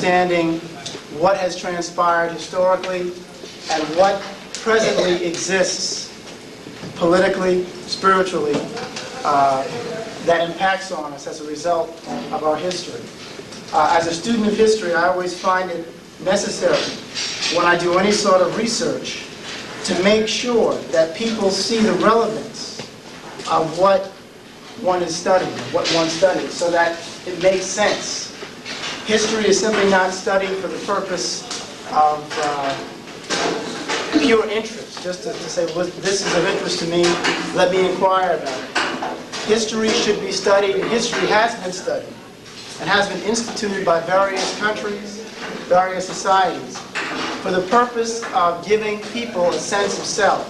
understanding what has transpired historically and what presently exists politically, spiritually, that impacts on us as a result of our history. As a student of history, I always find it necessary when I do any sort of research to make sure that people see the relevance of what one is studying, what one studies, so that it makes sense. History is simply not studied for the purpose of pure interest, just to say, well, this is of interest to me, let me inquire about it. History should be studied, and history has been studied, and has been instituted by various countries, various societies, for the purpose of giving people a sense of self,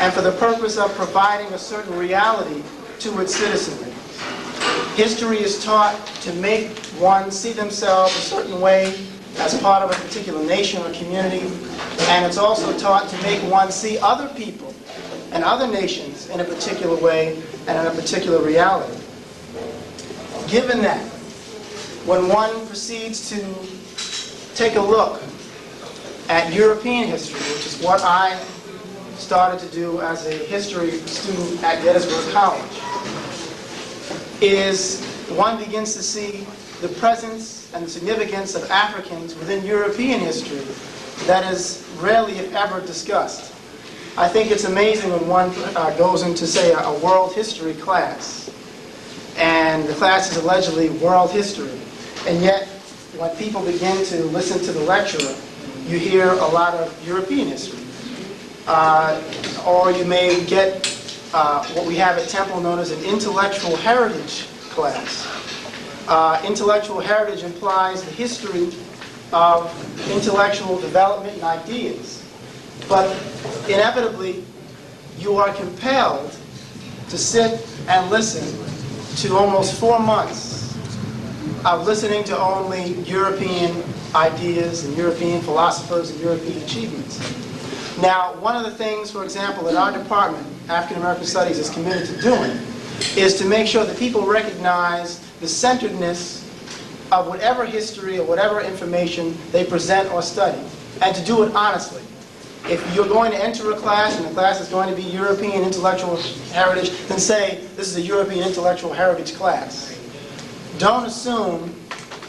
and for the purpose of providing a certain reality to its citizenry. History is taught to make one see themselves a certain way as part of a particular nation or community, and it's also taught to make one see other people and other nations in a particular way and in a particular reality. Given that, when one proceeds to take a look at European history, which is what I started to do as a history student at Gettysburg College, is one begins to see the presence and the significance of Africans within European history that is rarely, if ever, discussed. I think it's amazing when one goes into, say, a world history class, and the class is allegedly world history, and yet when people begin to listen to the lecturer, you hear a lot of European history. Or you may get what we have at Temple known as an intellectual heritage class. Intellectual heritage implies the history of intellectual development and ideas. But inevitably, you are compelled to sit and listen to almost 4 months of listening to only European ideas and European philosophers and European achievements. Now, one of the things, for example, that our department, African American Studies, is committed to doing is to make sure that people recognize the centeredness of whatever history or whatever information they present or study, and to do it honestly. If you're going to enter a class and the class is going to be European intellectual heritage, then say, this is a European intellectual heritage class. Don't assume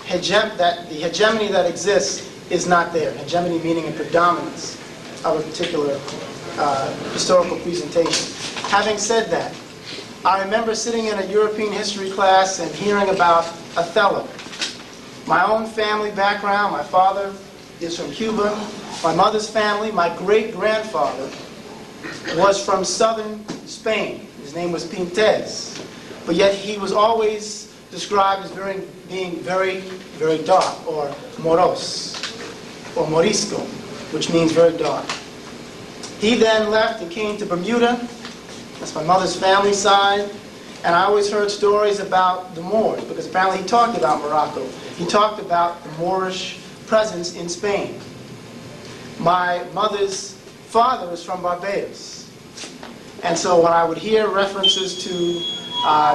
that the hegemony that exists is not there. Hegemony meaning a predominance of a particular historical presentation. Having said that, I remember sitting in a European history class and hearing about Othello. My own family background, my father is from Cuba. My mother's family, my great-grandfather, was from southern Spain. His name was Pintes. But yet he was always described as being very, very dark, or moros, or morisco, which means very dark. He then left and came to Bermuda. That's my mother's family side. And I always heard stories about the Moors, because apparently he talked about Morocco. He talked about the Moorish presence in Spain. My mother's father was from Barbados. And so when I would hear references to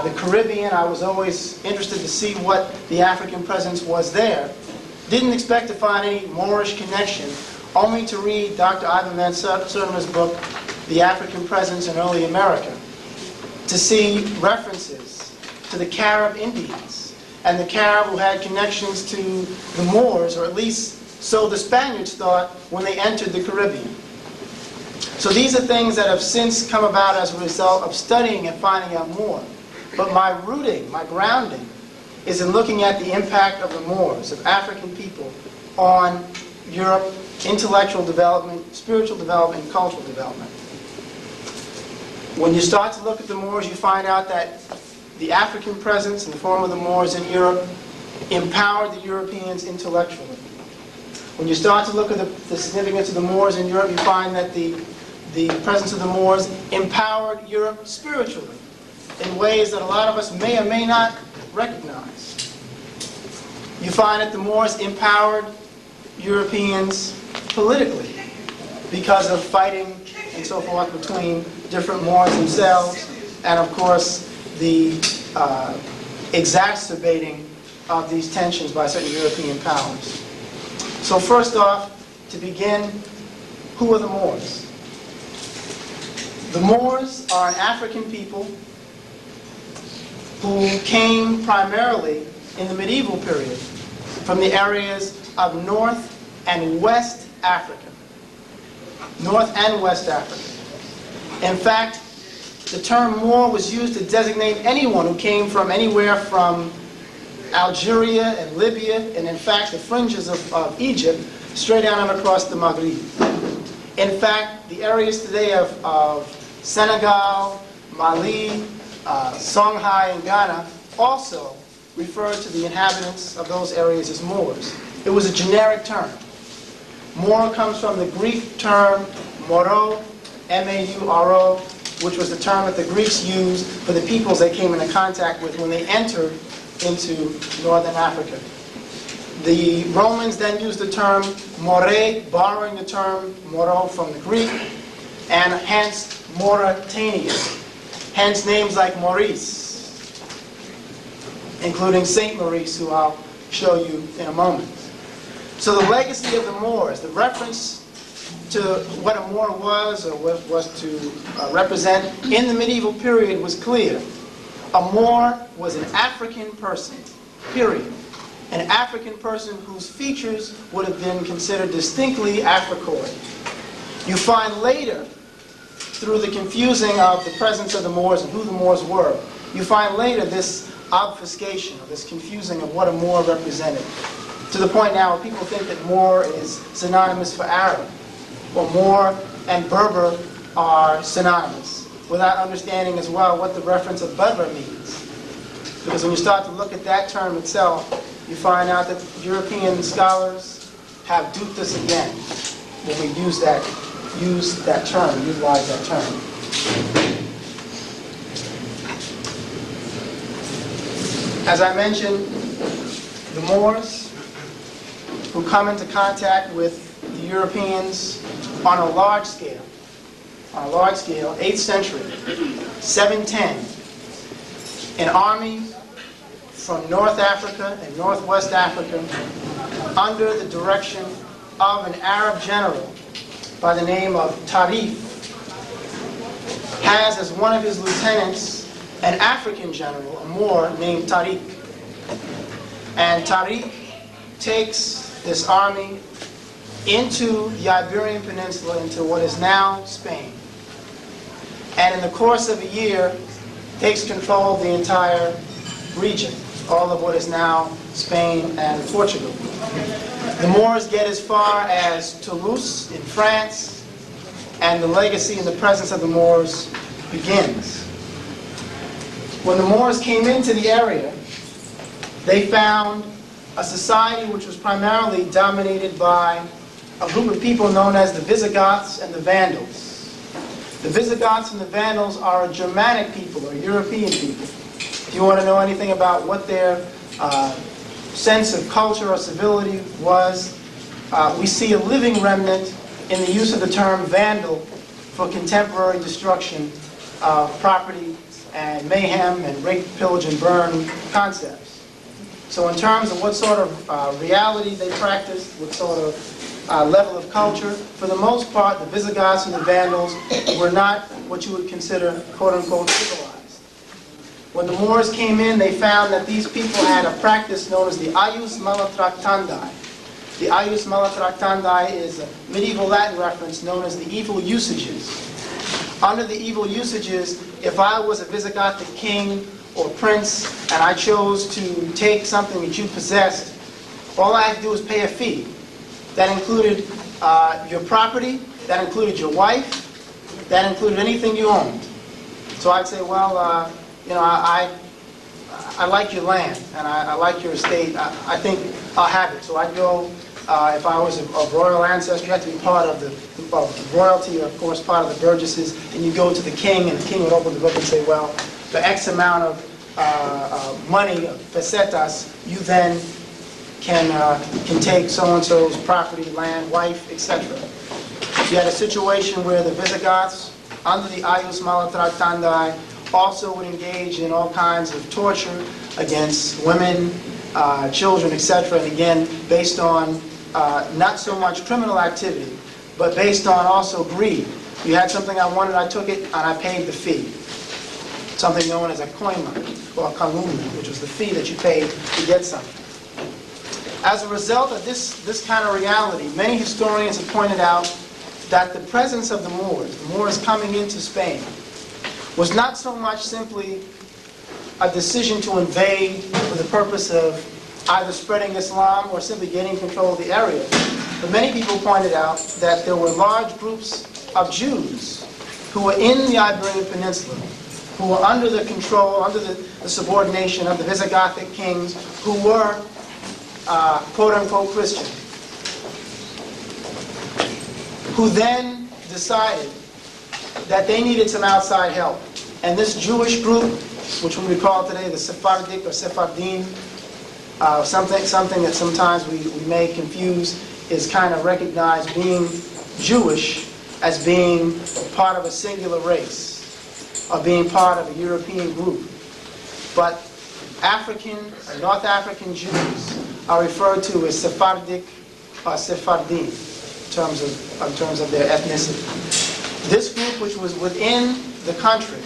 the Caribbean, I was always interested to see what the African presence was there. Didn't expect to find any Moorish connection, only to read Dr. Ivan Van Sertima's book, The African Presence in Early America, to see references to the Carib Indians, and the Carib who had connections to the Moors, or at least so the Spaniards thought when they entered the Caribbean. So these are things that have since come about as a result of studying and finding out more. But my rooting, my grounding, is in looking at the impact of the Moors, of African people, on Europe, intellectual development, spiritual development, and cultural development. When you start to look at the Moors, you find out that the African presence in the form of the Moors in Europe empowered the Europeans intellectually. When you start to look at the significance of the Moors in Europe, you find that the presence of the Moors empowered Europe spiritually in ways that a lot of us may or may not recognize. You find that the Moors empowered Europeans politically because of fighting and so forth between different Moors themselves, and of course the exacerbating of these tensions by certain European powers. So first off, to begin, who are the Moors? The Moors are an African people who came primarily in the medieval period from the areas of North and West Africa. North and West Africa. In fact, the term Moor was used to designate anyone who came from anywhere from Algeria and Libya, and in fact the fringes of Egypt, straight down and across the Maghreb. In fact, the areas today of Senegal, Mali, Songhai, and Ghana also refer to the inhabitants of those areas as Moors. It was a generic term. Moor comes from the Greek term moro, M-A-U-R-O, which was the term that the Greeks used for the peoples they came into contact with when they entered into northern Africa. The Romans then used the term more, borrowing the term moro from the Greek, and hence Mauritania. Hence names like Maurice, including Saint Maurice, who I'll show you in a moment. So the legacy of the Moors, the reference to what a Moor was or was to represent in the medieval period was clear. A Moor was an African person, period. An African person whose features would have been considered distinctly Africoid. You find later, through the confusing of the presence of the Moors and who the Moors were, you find later this obfuscation, or this confusing of what a Moor represented. To the point now where people think that Moor is synonymous for Arab, or Moor and Berber are synonymous, without understanding as well what the reference of Berber means. Because when you start to look at that term itself, you find out that European scholars have duped us again when we utilize that term. As I mentioned, the Moors, who come into contact with the Europeans on a large scale, 8th century, 710, an army from North Africa and Northwest Africa under the direction of an Arab general by the name of Tariq, has as one of his lieutenants an African general, a Moor named Tariq. And Tariq takes this army into the Iberian Peninsula, into what is now Spain. And in the course of a year, takes control of the entire region, all of what is now Spain and Portugal. The Moors get as far as Toulouse in France, and the legacy and the presence of the Moors begins. When the Moors came into the area, they found a society which was primarily dominated by a group of people known as the Visigoths and the Vandals. The Visigoths and the Vandals are a Germanic people, or European people. If you want to know anything about what their sense of culture or civility was, we see a living remnant in the use of the term Vandal for contemporary destruction of property and mayhem and rape, pillage, and burn concepts. So in terms of what sort of reality they practiced, what sort of level of culture, for the most part, the Visigoths and the Vandals were not what you would consider, quote-unquote, civilized. When the Moors came in, they found that these people had a practice known as the Ius Malatractandi. The Ius Malatractandi is a medieval Latin reference known as the evil usages. Under the evil usages, if I was a Visigothic king or prince and I chose to take something that you possessed, all I had to do was pay a fee. That included your property, that included your wife, that included anything you owned. So I'd say, well, I like your land and I like your estate. I think I'll have it. So I'd go, if I was of royal ancestry, you had to be part of the royalty, of course, part of the burgesses, and you go to the king, and the king would open the book and say, well, for X amount of money, pesetas, you then can take so-and-so's property, land, wife, etc. You had a situation where the Visigoths, under the Ius Malatractandi, also would engage in all kinds of torture against women children, etc. And again, based on not so much criminal activity, but based on also greed. You had something I wanted, I took it, and I paid the fee. Something known as a koima, or a kaluna, which was the fee that you paid to get something. As a result of this kind of reality, many historians have pointed out that the presence of the Moors coming into Spain, was not so much simply a decision to invade for the purpose of either spreading Islam or simply gaining control of the area. But many people pointed out that there were large groups of Jews who were in the Iberian Peninsula, who were under the control, under the subordination of the Visigothic kings, who were quote-unquote Christian, who then decided that they needed some outside help. And this Jewish group, which we call today the Sephardic or Sephardim, something that sometimes we may confuse, is kind of recognized being Jewish as being part of a singular race, or being part of a European group. But African, North African Jews are referred to as Sephardic or Sephardim in terms of their ethnicity. This group, which was within the country,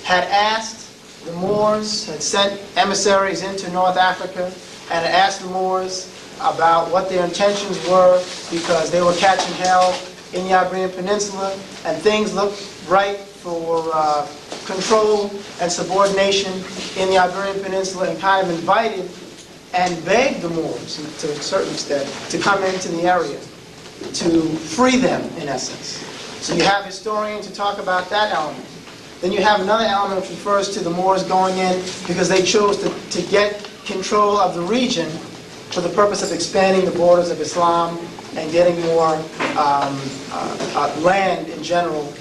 had asked the Moors, had sent emissaries into North Africa, and had asked the Moors about what their intentions were, because they were catching hell in the Iberian Peninsula, and things looked right for control and subordination in the Iberian Peninsula, and kind of invited and begged the Moors, to a certain extent, to come into the area, to free them, in essence. So you have historians who talk about that element. Then you have another element which refers to the Moors going in because they chose to get control of the region for the purpose of expanding the borders of Islam and getting more land in general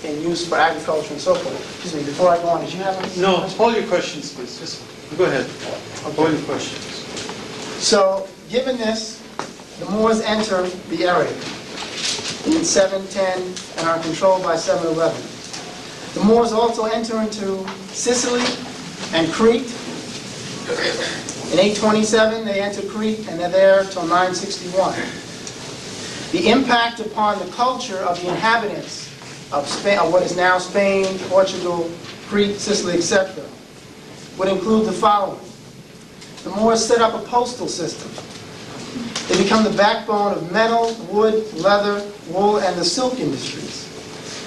in use for agriculture and so forth. Excuse me, before I go on, did you have any No, questions? hold your questions, please. Just go ahead. Hold your questions. So, given this, the Moors enter the area in 710 and are controlled by 711. The Moors also enter into Sicily and Crete. In 827, they enter Crete, and they're there till 961. The impact upon the culture of the inhabitants of Spain, of what is now Spain, Portugal, Crete, Sicily, etc., would include the following. The Moors set up a postal system. They become the backbone of metal, wood, leather, wool, and the silk industries.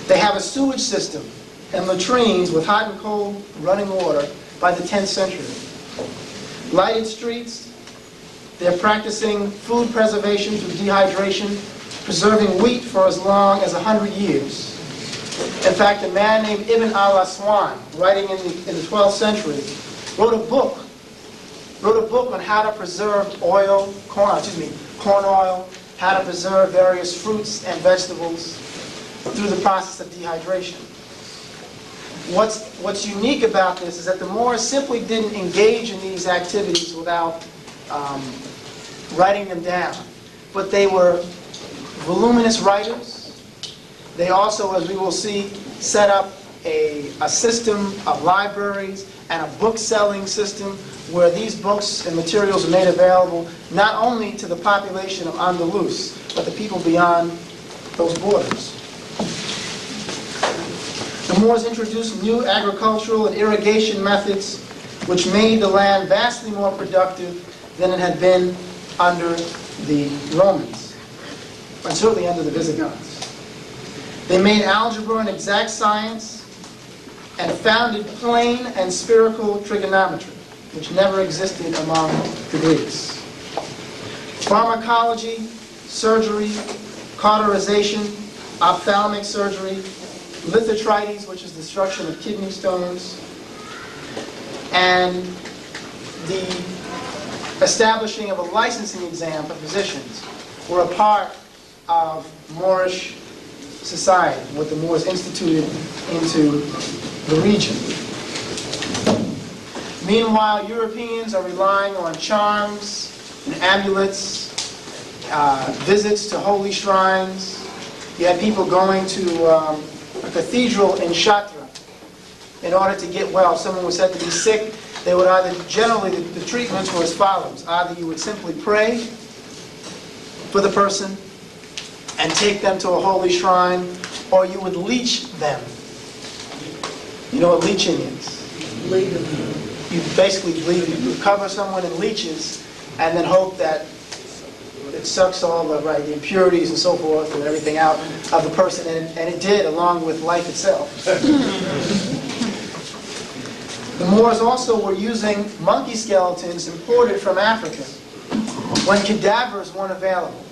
They have a sewage system and latrines with hot and cold running water by the 10th century. Lighted streets. They're practicing food preservation through dehydration, preserving wheat for as long as 100 years. In fact, a man named Ibn al-Aswan, writing in the 12th century, wrote a book on how to preserve corn oil, how to preserve various fruits and vegetables through the process of dehydration. What's unique about this is that the Moors simply didn't engage in these activities without writing them down, but they were voluminous writers. They also, as we will see, set up a system of libraries and a book-selling system where these books and materials are made available not only to the population of Andalus, but the people beyond those borders. The Moors introduced new agricultural and irrigation methods which made the land vastly more productive than it had been under the Romans, and certainly under the Visigoths. They made algebra an exact science and founded plane and spherical trigonometry, which never existed among the Greeks. Pharmacology, surgery, cauterization, ophthalmic surgery, lithotrides, which is destruction of kidney stones, and the establishing of a licensing exam for physicians were a part of Moorish society, what the Moors instituted into the region. Meanwhile, Europeans are relying on charms and amulets, visits to holy shrines. You had people going to a cathedral in Chartres in order to get well. If someone was said to be sick, they would either, generally, the treatments were as follows. Either you would simply pray for the person and take them to a holy shrine, or you would leech them. You know what leeching is? You basically bleed, you cover someone in leeches and then hope that it sucks all the impurities and so forth and everything out of the person, and it did, along with life itself. The Moors also were using monkey skeletons imported from Africa when cadavers weren't available.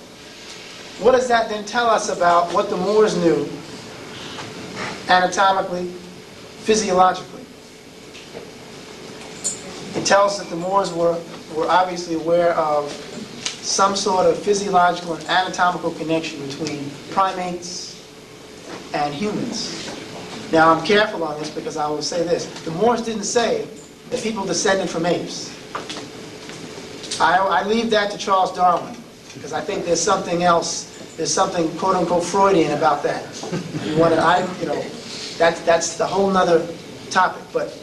What does that then tell us about what the Moors knew anatomically, physiologically? It tells us that the Moors were obviously aware of some sort of physiological and anatomical connection between primates and humans. Now, I'm careful on this because I will say this. The Moors didn't say that people descended from apes. I leave that to Charles Darwin because I think there's something else, there's something quote-unquote Freudian about that. That's the whole nother topic. But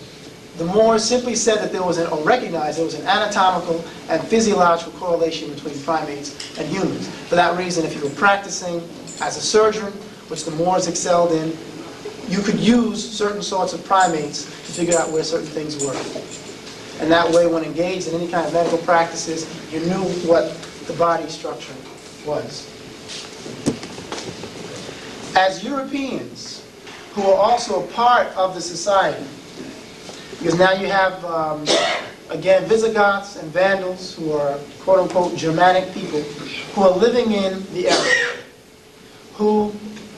the Moors simply said that there was or recognized there was an anatomical and physiological correlation between primates and humans. For that reason, if you were practicing as a surgeon, which the Moors excelled in, you could use certain sorts of primates to figure out where certain things were. And that way, when engaged in any kind of medical practices, you knew what the body structure was. As Europeans, who are also a part of the society, because now you have, again, Visigoths and Vandals, who are quote-unquote Germanic people, who are living in the area, who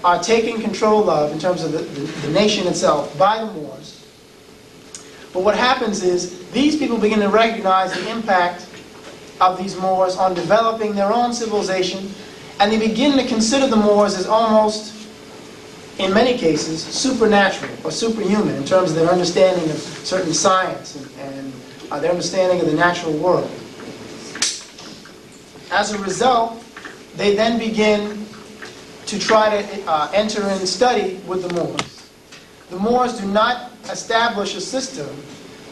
are taken control of, in terms of the nation itself, by the Moors. But what happens is, these people begin to recognize the impact of these Moors on developing their own civilization, and they begin to consider the Moors as almost, in many cases, supernatural or superhuman in terms of their understanding of certain science and their understanding of the natural world. As a result, they then begin to try to enter and study with the Moors. The Moors do not establish a system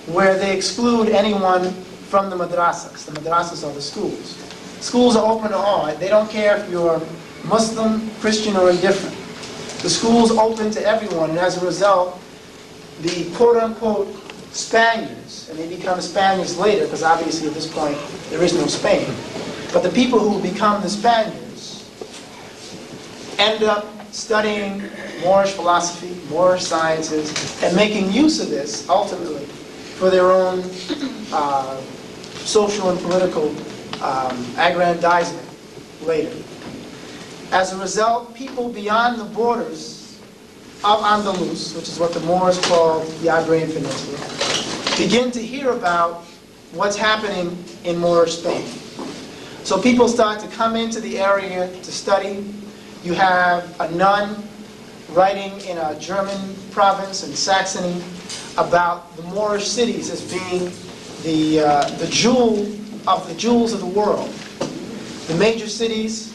where they exclude anyone from the madrasas. The madrasas are the schools. Schools are open to all. They don't care if you're Muslim, Christian, or indifferent. The school's open to everyone, and as a result, the quote-unquote Spaniards, and they become Spaniards later, because obviously at this point there is no Spain, but the people who become the Spaniards end up studying Moorish philosophy, Moorish sciences, and making use of this, ultimately, for their own social and political aggrandizement later. As a result, people beyond the borders of Andalus, which is what the Moors called the Iberian Peninsula, begin to hear about what's happening in Moorish Spain. So people start to come into the area to study. You have a nun writing in a German province in Saxony about the Moorish cities as being the jewel of the jewels of the world. The major cities,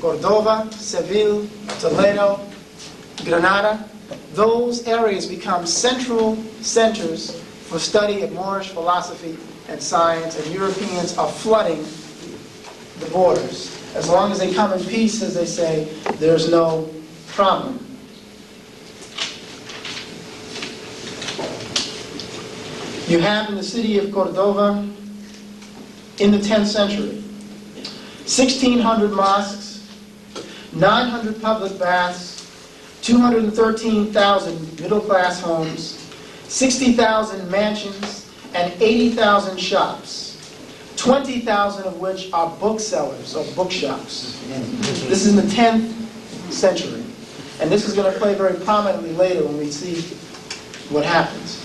Cordova, Seville, Toledo, Granada, those areas become central centers for study of Moorish philosophy and science, and Europeans are flooding the borders. As long as they come in peace, as they say, there's no problem. You have in the city of Cordova, in the 10th century, 1,600 mosques, 900 public baths, 213,000 middle-class homes, 60,000 mansions, and 80,000 shops, 20,000 of which are booksellers or bookshops. This is in the 10th century. And this is going to play very prominently later when we see what happens.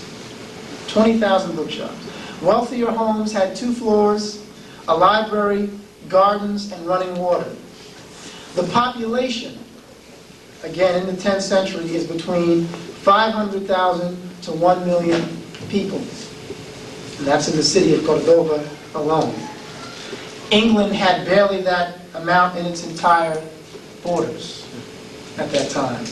20,000 bookshops. Wealthier homes had 2 floors, a library, gardens, and running water. The population, again in the 10th century, is between 500,000 to 1 million people. And that's in the city of Cordova alone. England had barely that amount in its entire borders at that time.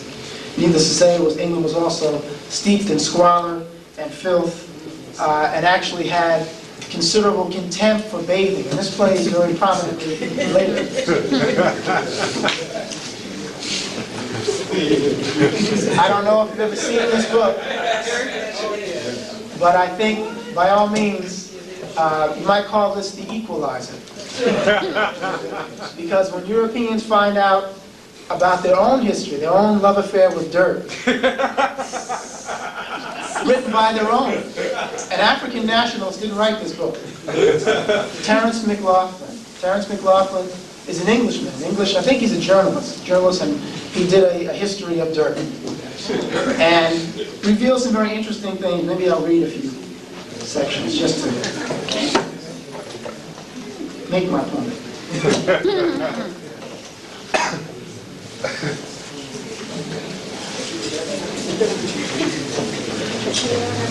Needless to say, England was also steeped in squalor and filth and actually had considerable contempt for bathing. And this plays very prominently later. I don't know if you've ever seen this book, but I think, by all means, you might call this the equalizer. Because when Europeans find out about their own history, their own love affair with dirt, written by their own, and African nationalists didn't write this book. Terence McLaughlin. Terence McLaughlin is an Englishman. I think he's a journalist, and he did a history of dirt. And reveals some very interesting things. Maybe I'll read a few sections just to make my point.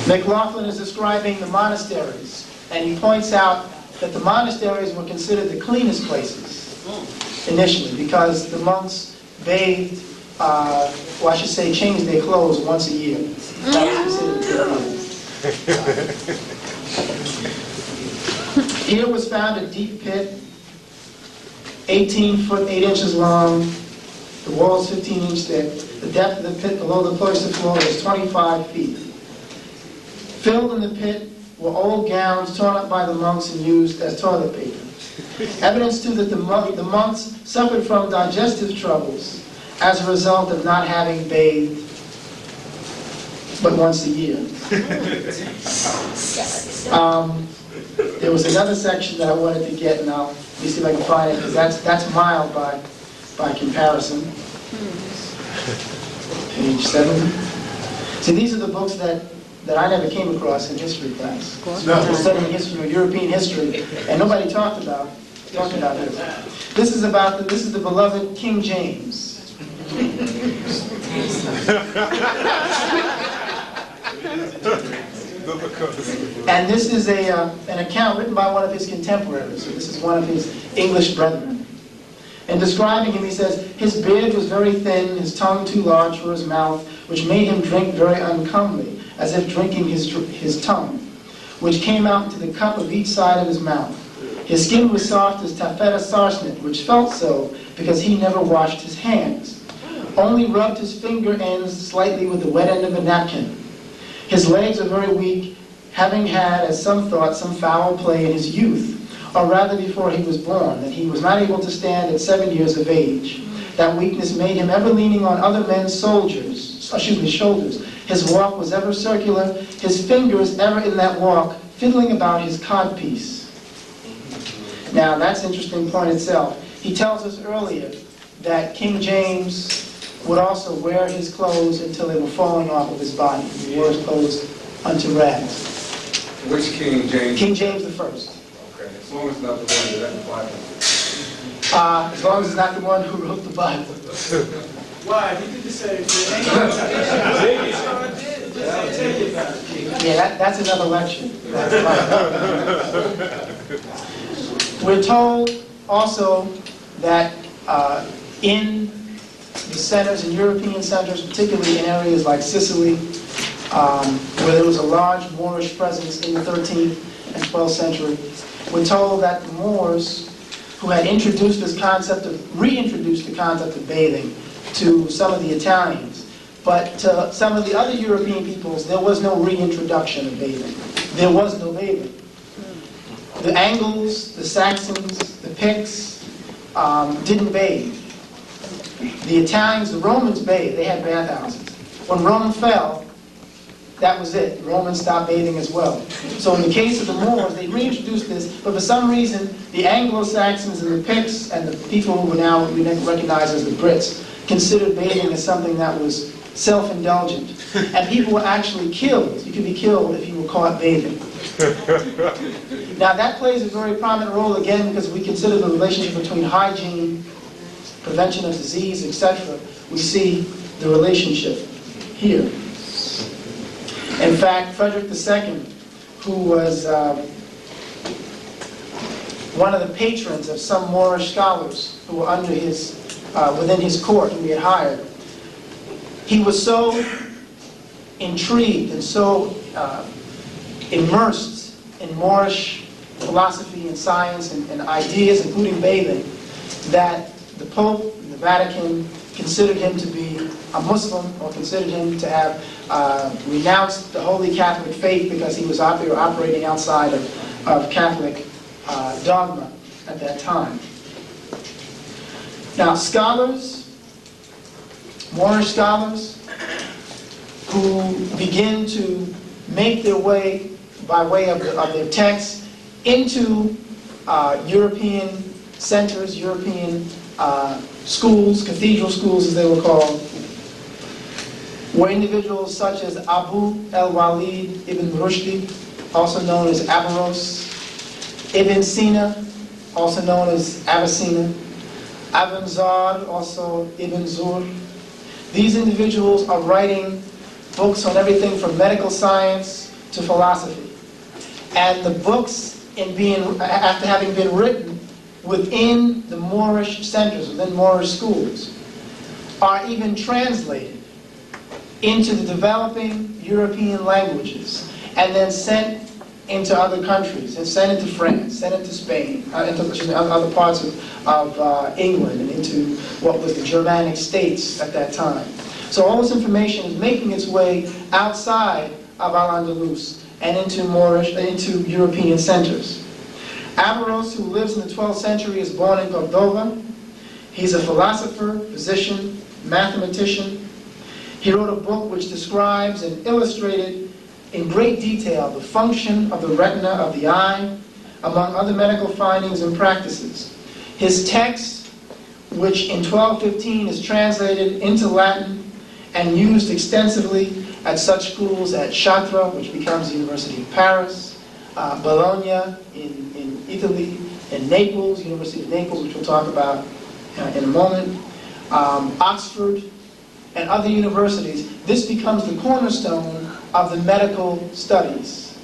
McLaughlin is describing the monasteries, and he points out that the monasteries were considered the cleanest places initially because the monks bathed, well, I should say changed their clothes once a year. That was considered good. Here was found a deep pit, 18 foot 8 inches long, the walls 15 inches thick. The depth of the pit below the cloister floor was 25 feet. Filled in the pit were old gowns torn up by the monks and used as toilet paper. Evidence too that the monks suffered from digestive troubles as a result of not having bathed but once a year. There was another section that I wanted to get, and let me see if I can find it, because that's mild by comparison. Page 7. See, these are the books that I never came across in history class. I was studying history, European history, and nobody talked about this. This is the beloved King James. And this is an account written by one of his contemporaries. So this is one of his English brethren. And describing him, he says, his beard was very thin, his tongue too large for his mouth, which made him drink very uncomely, as if drinking his tongue, which came out into the cup of each side of his mouth. His skin was soft as taffeta sarcenet, which felt so because he never washed his hands, only rubbed his finger ends slightly with the wet end of a napkin. His legs are very weak, having had, as some thought, some foul play in his youth, or rather before he was born, that he was not able to stand at 7 years of age. That weakness made him ever leaning on other men's shoulders. His walk was ever circular, his fingers ever in that walk, fiddling about his codpiece. Now, that's an interesting point itself. He tells us earlier that King James would also wear his clothes until they were falling off of his body. He wore his clothes unto rags. Which King James? King James the First. Okay, as long as it's not the one that wrote the Bible. As long as it's not the one who wrote the Bible. Why? He did the same thing. Yeah, that's another lecture. That's We're told also that in the centers, in European centers, particularly in areas like Sicily, where there was a large Moorish presence in the 13th and 12th century, we're told that the Moors, who had reintroduced the concept of bathing to some of the Italians, but to some of the other European peoples, there was no reintroduction of bathing. There was no bathing. The Angles, the Saxons, the Picts didn't bathe. The Italians, the Romans bathed. They had bathhouses. When Rome fell, that was it. The Romans stopped bathing as well. So in the case of the Moors, they reintroduced this, but for some reason, the Anglo-Saxons and the Picts and the people who we recognize as the Brits considered bathing as something that was self-indulgent. And people were actually killed. You could be killed if you were caught bathing. Now that plays a very prominent role again because we consider the relationship between hygiene, prevention of disease, etc. We see the relationship here. In fact, Frederick II, who was one of the patrons of some Moorish scholars who were under his, within his court, who he had hired, he was so intrigued and so immersed in Moorish philosophy and science and ideas, including bathing, that the Pope and the Vatican considered him to be a Muslim, or considered him to have renounced the Holy Catholic faith because he was operating outside of Catholic dogma at that time. Now, scholars, Moorish scholars, who begin to make their way, by way of their texts, into European centers, European schools, cathedral schools as they were called, were individuals such as Abu al-Walid ibn Rushdi, also known as Averroes, Ibn Sina, also known as Avicenna, Ibn Zar, also Ibn Zur. These individuals are writing books on everything from medical science to philosophy. And the books, after having been written within the Moorish centers, within Moorish schools, are even translated into the developing European languages and then sent into other countries, and sent into France, sent into Spain, into other parts of England, and into what was the Germanic states at that time. So all this information is making its way outside of Al-Andalus and into European centers. Averroes, who lives in the 12th century, is born in Cordova. He's a philosopher, physician, mathematician. He wrote a book which describes and illustrated in great detail the function of the retina of the eye, among other medical findings and practices. His text, which in 1215 is translated into Latin and used extensively at such schools as Chartres, which becomes the University of Paris, Bologna in Italy, and Naples, University of Naples, which we'll talk about in a moment, Oxford, and other universities. This becomes the cornerstone of the medical studies.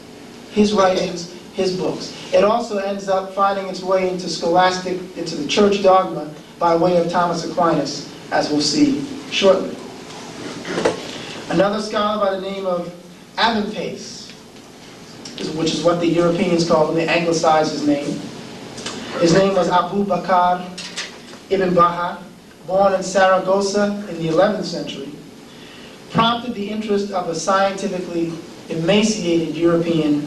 His writings, his books. It also ends up finding its way into into the church dogma by way of Thomas Aquinas, as we'll see shortly. Another scholar by the name of Ibn Pace, which is what the Europeans call him, they anglicize his name. His name was Abu Bakr ibn Baha, born in Saragossa in the 11th century, prompted the interest of a scientifically emaciated European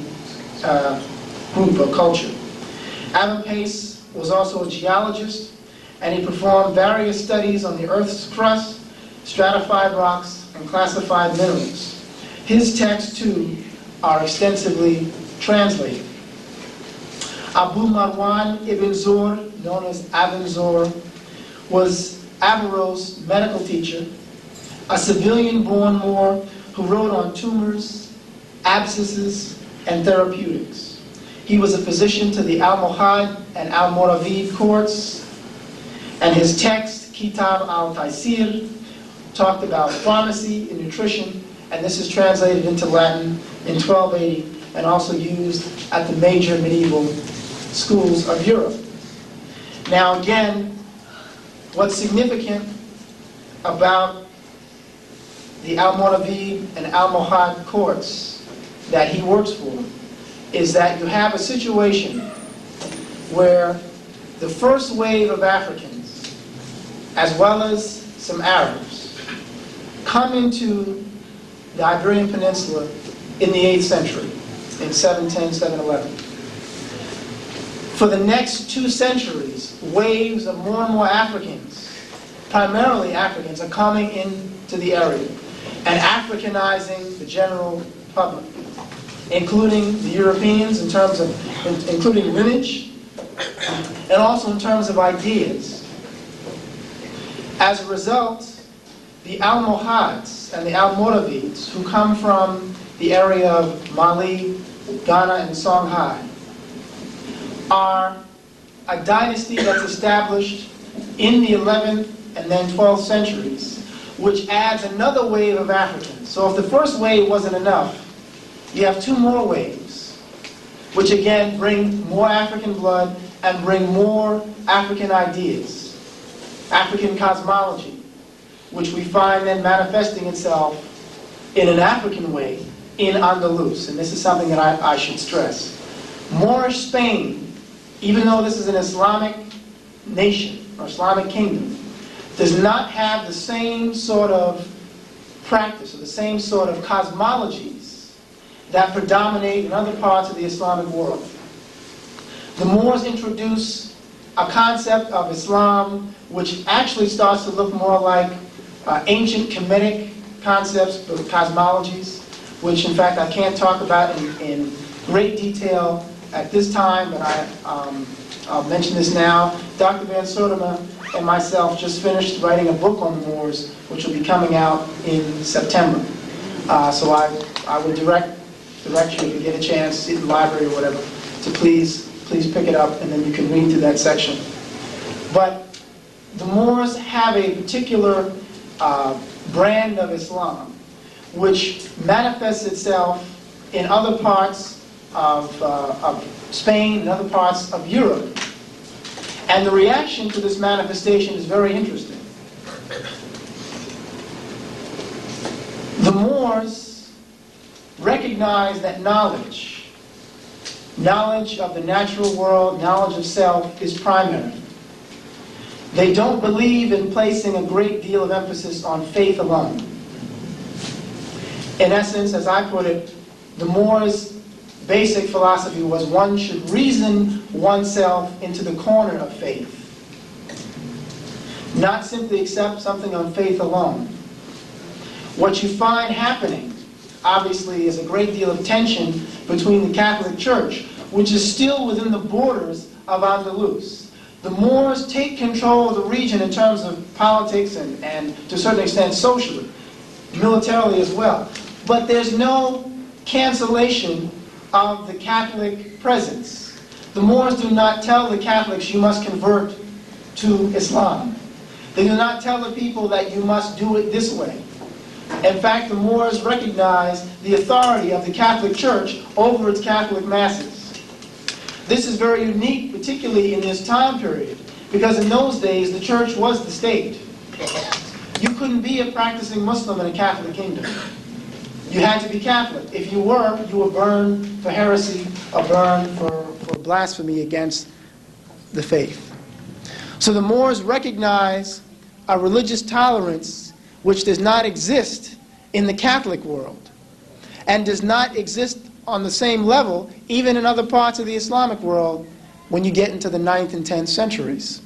group or culture. Ibn Pace was also a geologist, and he performed various studies on the Earth's crust, stratified rocks, and classified minerals. His texts, too, are extensively translated. Abu Marwan ibn Zur, known as Ibn Zur, was Averroes' medical teacher, a civilian-born Moor who wrote on tumors, abscesses, and therapeutics. He was a physician to the Almohad and Almoravid courts, and his text, Kitab al-Taysir, talked about pharmacy and nutrition, and this is translated into Latin in 1280 and also used at the major medieval schools of Europe. Now again, what's significant about the Almoravid and Almohad courts that he works for is that you have a situation where the first wave of Africans, as well as some Arabs, come into the Iberian Peninsula in the 8th century, in 710, 711. For the next 2 centuries, waves of more and more Africans, primarily Africans, are coming into the area and Africanizing the general public, including the Europeans in terms of, including lineage, and also in terms of ideas. As a result, the Almohads and the Almoravids, who come from the area of Mali, Ghana, and Songhai, are a dynasty that's established in the 11th and then 12th centuries, which adds another wave of Africans. So if the first wave wasn't enough, you have 2 more waves, which again bring more African blood and bring more African ideas, African cosmology, which we find then manifesting itself in an African way in Andalus, and this is something that I should stress. Moorish Spain, even though this is an Islamic nation or Islamic kingdom, does not have the same sort of practice or the same sort of cosmologies that predominate in other parts of the Islamic world. The Moors introduce a concept of Islam which actually starts to look more like ancient Kemetic concepts of cosmologies, which in fact I can't talk about in great detail at this time, but I'll mention this now. Dr. Van Soderma and myself just finished writing a book on the Moors, which will be coming out in September. So I would direct you, if you get a chance, see the library or whatever, to please pick it up, and then you can read through that section. But the Moors have a particular brand of Islam, which manifests itself in other parts of Spain and other parts of Europe. And the reaction to this manifestation is very interesting. The Moors recognize that knowledge of the natural world, knowledge of self, is primary. They don't believe in placing a great deal of emphasis on faith alone. In essence, as I put it, the Moors' basic philosophy was one should reason oneself into the corner of faith, not simply accept something on faith alone. What you find happening, obviously, is a great deal of tension between the Catholic Church, which is still within the borders of Andalus. The Moors take control of the region in terms of politics and to a certain extent socially, militarily as well. But there's no cancellation of the Catholic presence. The Moors do not tell the Catholics you must convert to Islam. They do not tell the people that you must do it this way. In fact, the Moors recognize the authority of the Catholic Church over its Catholic masses. This is very unique, particularly in this time period, because in those days the church was the state. You couldn't be a practicing Muslim in a Catholic kingdom. You had to be Catholic. If you were burned for heresy or burned for blasphemy against the faith. So the Moors recognize a religious tolerance which does not exist in the Catholic world and does not exist on the same level even in other parts of the Islamic world when you get into the 9th and 10th centuries.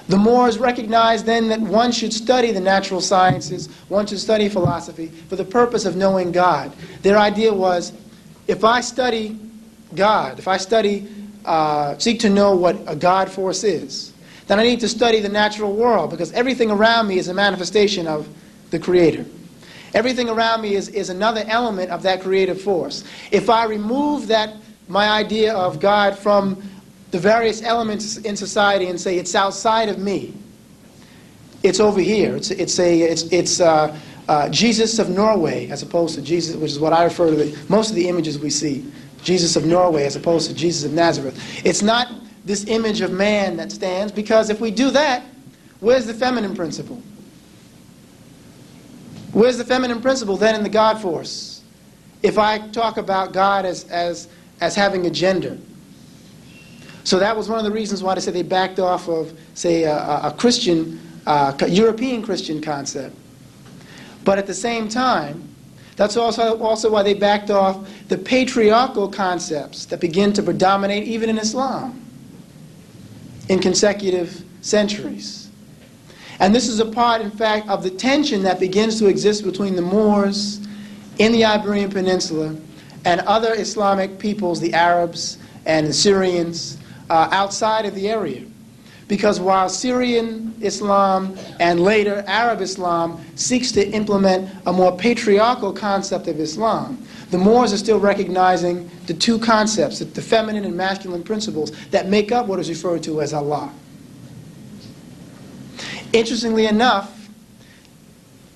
The Moors recognized then that one should study the natural sciences, one should study philosophy for the purpose of knowing God. Their idea was, if I study God, if I seek to know what a God force is, then I need to study the natural world, because everything around me is a manifestation of the Creator. Everything around me is another element of that creative force. If I remove my idea of God from the various elements in society and say it's outside of me, it's over here. It's Jesus of Norway as opposed to Jesus, which is what I refer to most of the images we see. Jesus of Norway as opposed to Jesus of Nazareth. It's not this image of man that stands, because if we do that, where's the feminine principle? Where's the feminine principle then in the God force? If I talk about God as having a gender. So that was one of the reasons why they said they backed off of, say, a Christian, European Christian concept. But at the same time, that's also why they backed off the patriarchal concepts that begin to predominate even in Islam in consecutive centuries. And this is a part, in fact, of the tension that begins to exist between the Moors in the Iberian Peninsula and other Islamic peoples, the Arabs and the Syrians, outside of the area. Because while Syrian Islam and later Arab Islam seeks to implement a more patriarchal concept of Islam, the Moors are still recognizing the two concepts, the feminine and masculine principles that make up what is referred to as Allah. Interestingly enough,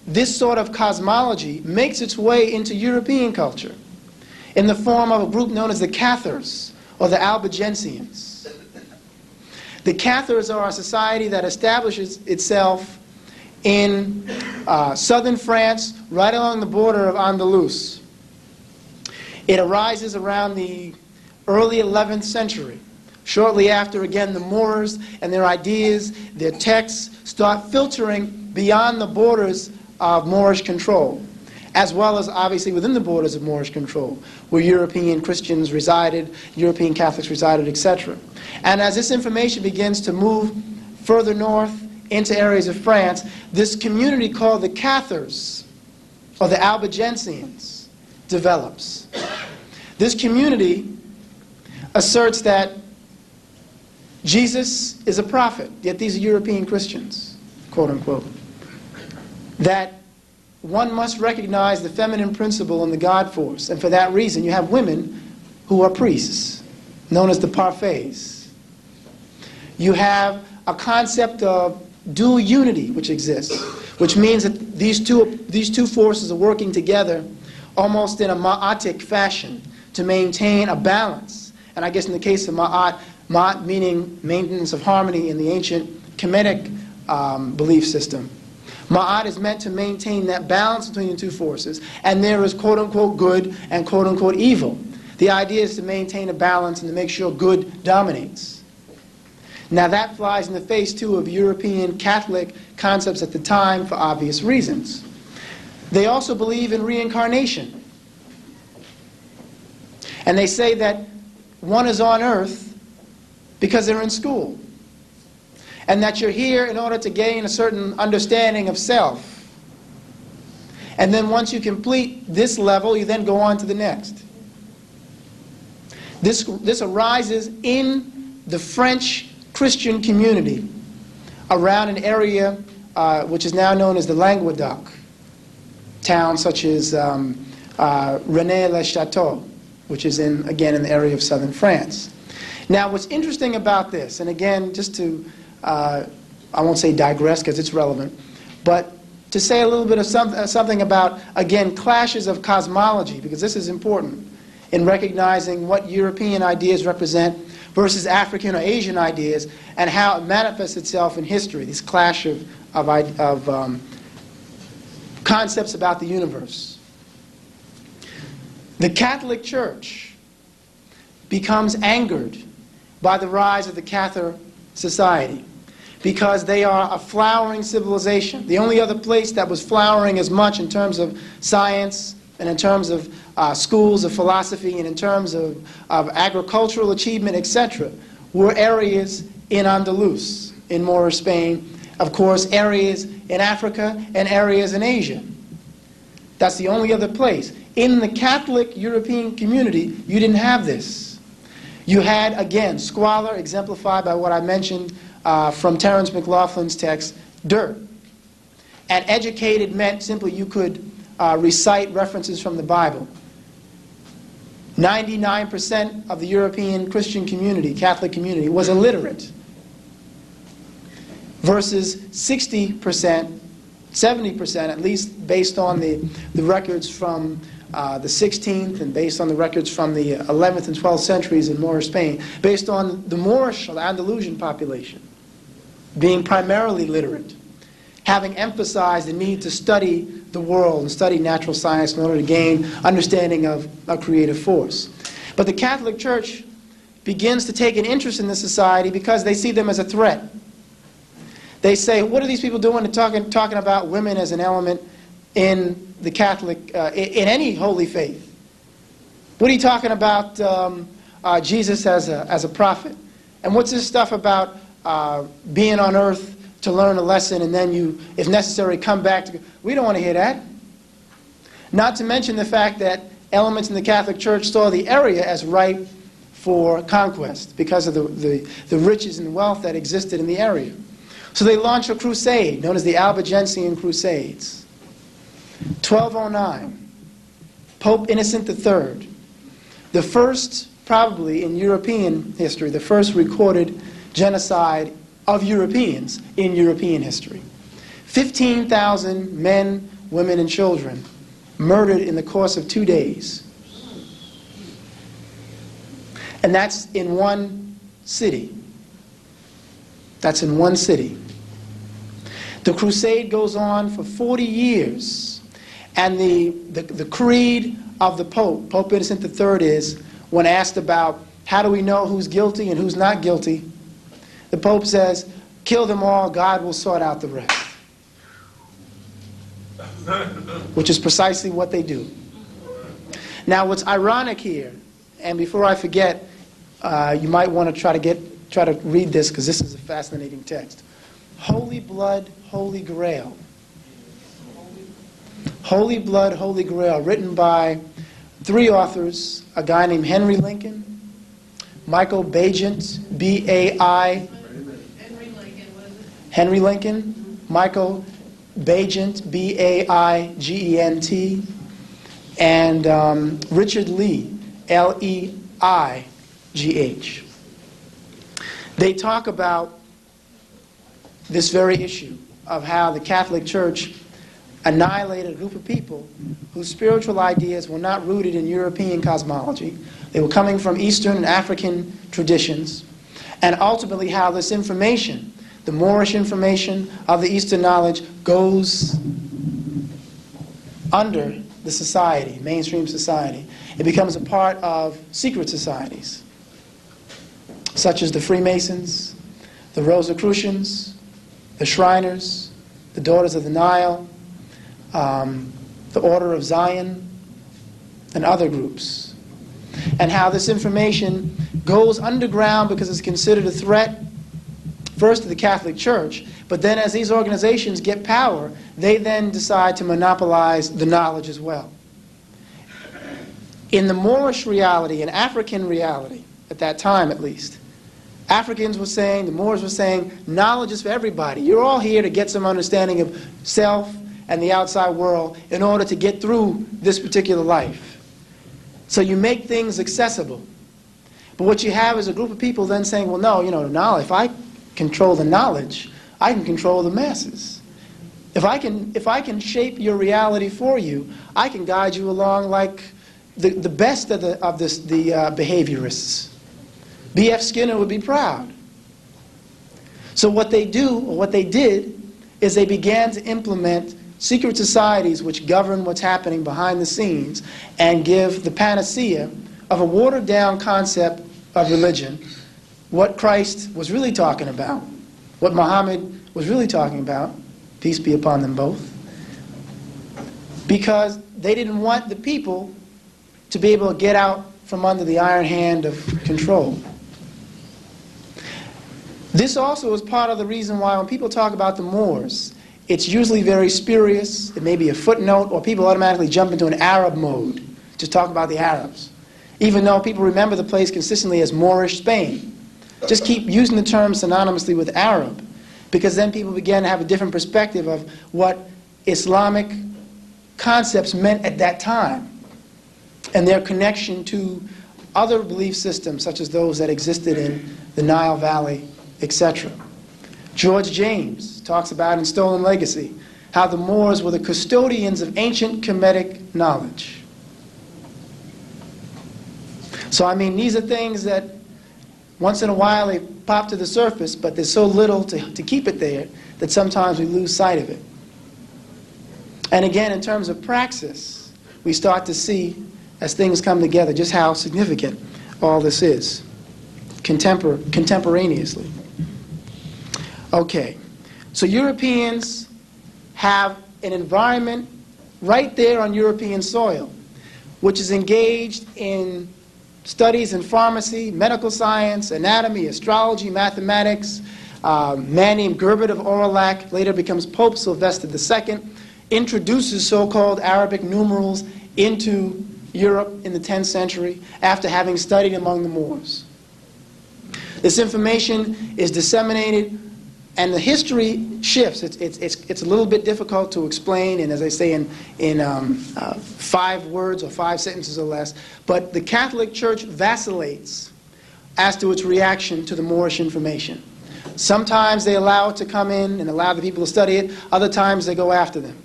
this sort of cosmology makes its way into European culture in the form of a group known as the Cathars, or the Albigensians. The Cathars are a society that establishes itself in southern France, right along the border of Andalus. It arises around the early 11th century. Shortly after, again, the Moors and their ideas, their texts start filtering beyond the borders of Moorish control, as well as obviously within the borders of Moorish control, where European Christians resided, European Catholics resided, etc. And as this information begins to move further north into areas of France, this community called the Cathars, or the Albigensians, develops. This community asserts that Jesus is a prophet, yet these are European Christians, quote unquote. That one must recognize the feminine principle in the God force, and for that reason you have women who are priests, known as the parfaits. You have a concept of dual unity which exists, which means that these two forces are working together almost in a ma'atic fashion to maintain a balance. And I guess in the case of ma'at meaning maintenance of harmony in the ancient Kemetic belief system. Ma'at is meant to maintain that balance between the two forces, and there is quote-unquote good and quote-unquote evil. The idea is to maintain a balance and to make sure good dominates. Now that flies in the face, too, of European Catholic concepts at the time for obvious reasons. They also believe in reincarnation. And they say that one is on earth because they're in school, and that you're here in order to gain a certain understanding of self. And then once you complete this level, you then go on to the next. This arises in the French Christian community around an area which is now known as the Languedoc, towns such as Rennes-le-Château, which is again in the area of southern France. Now what's interesting about this, and again just to I won't say digress because it's relevant, but to say a little bit of something about, again, clashes of cosmology, because this is important in recognizing what European ideas represent versus African or Asian ideas, and how it manifests itself in history, this clash of concepts about the universe. The Catholic Church becomes angered by the rise of the Cathar society, because they are a flowering civilization. The only other place that was flowering as much in terms of science and in terms of schools of philosophy and in terms of agricultural achievement, etc., were areas in Andalus, in Moorish Spain, of course, areas in Africa and areas in Asia. That's the only other place. In the Catholic European community, you didn't have this. You had, again, squalor, exemplified by what I mentioned from Terence McLaughlin's text, dirt. And educated meant simply you could recite references from the Bible. 99% of the European Christian community, Catholic community, was illiterate, versus 60%, 70%, at least based on the records from the 16th and based on the records from the 11th and 12th centuries in Moorish Spain, based on the Moorish or the Andalusian population being primarily literate, having emphasized the need to study the world and study natural science in order to gain understanding of a creative force. But the Catholic Church begins to take an interest in this society because they see them as a threat. They say, what are these people doing talking about women as an element in the Catholic, in any holy faith? What are you talking about Jesus as a prophet? And what's this stuff about being on earth to learn a lesson and then you, if necessary, come back to... We don't want to hear that. Not to mention the fact that elements in the Catholic Church saw the area as ripe for conquest because of the riches and wealth that existed in the area. So they launched a crusade known as the Albigensian Crusades. 1209, Pope Innocent III, the first, probably in European history, the first recorded genocide of Europeans in European history. 15,000 men, women, and children murdered in the course of 2 days. And that's in one city. That's in one city. The crusade goes on for 40 years. And the creed of the Pope, Pope Innocent III, is when asked about how do we know who's guilty and who's not guilty, the Pope says, kill them all, God will sort out the rest. Which is precisely what they do. Now, what's ironic here, and before I forget, you might want to try to read this because this is a fascinating text. Holy Blood, Holy Grail. Holy Blood, Holy Grail, written by 3 authors, a guy named Henry Lincoln, Michael Bagent, B-A-I, Henry Lincoln, Michael Bagent, B-A-I-G-E-N-T, and Richard Lee, L-E-I-G-H. They talk about this very issue of how the Catholic Church annihilated a group of people whose spiritual ideas were not rooted in European cosmology. They were coming from Eastern and African traditions, and ultimately how this information, the Moorish information of the Eastern knowledge, goes under the society, mainstream society. It becomes a part of secret societies, such as the Freemasons, the Rosicrucians, the Shriners, the Daughters of the Nile, the Order of Zion, and other groups. And how this information goes underground because it's considered a threat, first to the Catholic Church, but then as these organizations get power, they then decide to monopolize the knowledge as well. In the Moorish reality, in African reality, at that time at least, Africans were saying, the Moors were saying, knowledge is for everybody. You're all here to get some understanding of self and the outside world in order to get through this particular life. So you make things accessible. But what you have is a group of people then saying, well, no, knowledge, if I control the knowledge, I can control the masses. If I can shape your reality for you, I can guide you along like the best of the behaviorists. B.F. Skinner would be proud. So what they do, or what they did, is they began to implement secret societies which govern what's happening behind the scenes and give the panacea of a watered-down concept of religion, what Christ was really talking about, what Muhammad was really talking about, peace be upon them both, because they didn't want the people to be able to get out from under the iron hand of control. This also is part of the reason why when people talk about the Moors, it's usually very spurious, it may be a footnote, or people automatically jump into an Arab mode to talk about the Arabs, even though people remember the place consistently as Moorish Spain. Just keep using the term synonymously with Arab, because then people begin to have a different perspective of what Islamic concepts meant at that time, and their connection to other belief systems, such as those that existed in the Nile Valley, etc. George James talks about in Stolen Legacy how the Moors were the custodians of ancient Kemetic knowledge. So, I mean, these are things that once in a while they pop to the surface, but there's so little to keep it there that sometimes we lose sight of it. And again, in terms of praxis, we start to see, as things come together, just how significant all this is, contemporaneously. Okay, so Europeans have an environment right there on European soil, which is engaged in studies in pharmacy, medical science, anatomy, astrology, mathematics. A man named Gerbert of Aurillac later becomes Pope Sylvester II, introduces so-called Arabic numerals into Europe in the 10th century after having studied among the Moors. This information is disseminated, and the history shifts. It's a little bit difficult to explain, and as I say, in 5 words or 5 sentences or less. But the Catholic Church vacillates as to its reaction to the Moorish information. Sometimes they allow it to come in and allow the people to study it. Other times they go after them.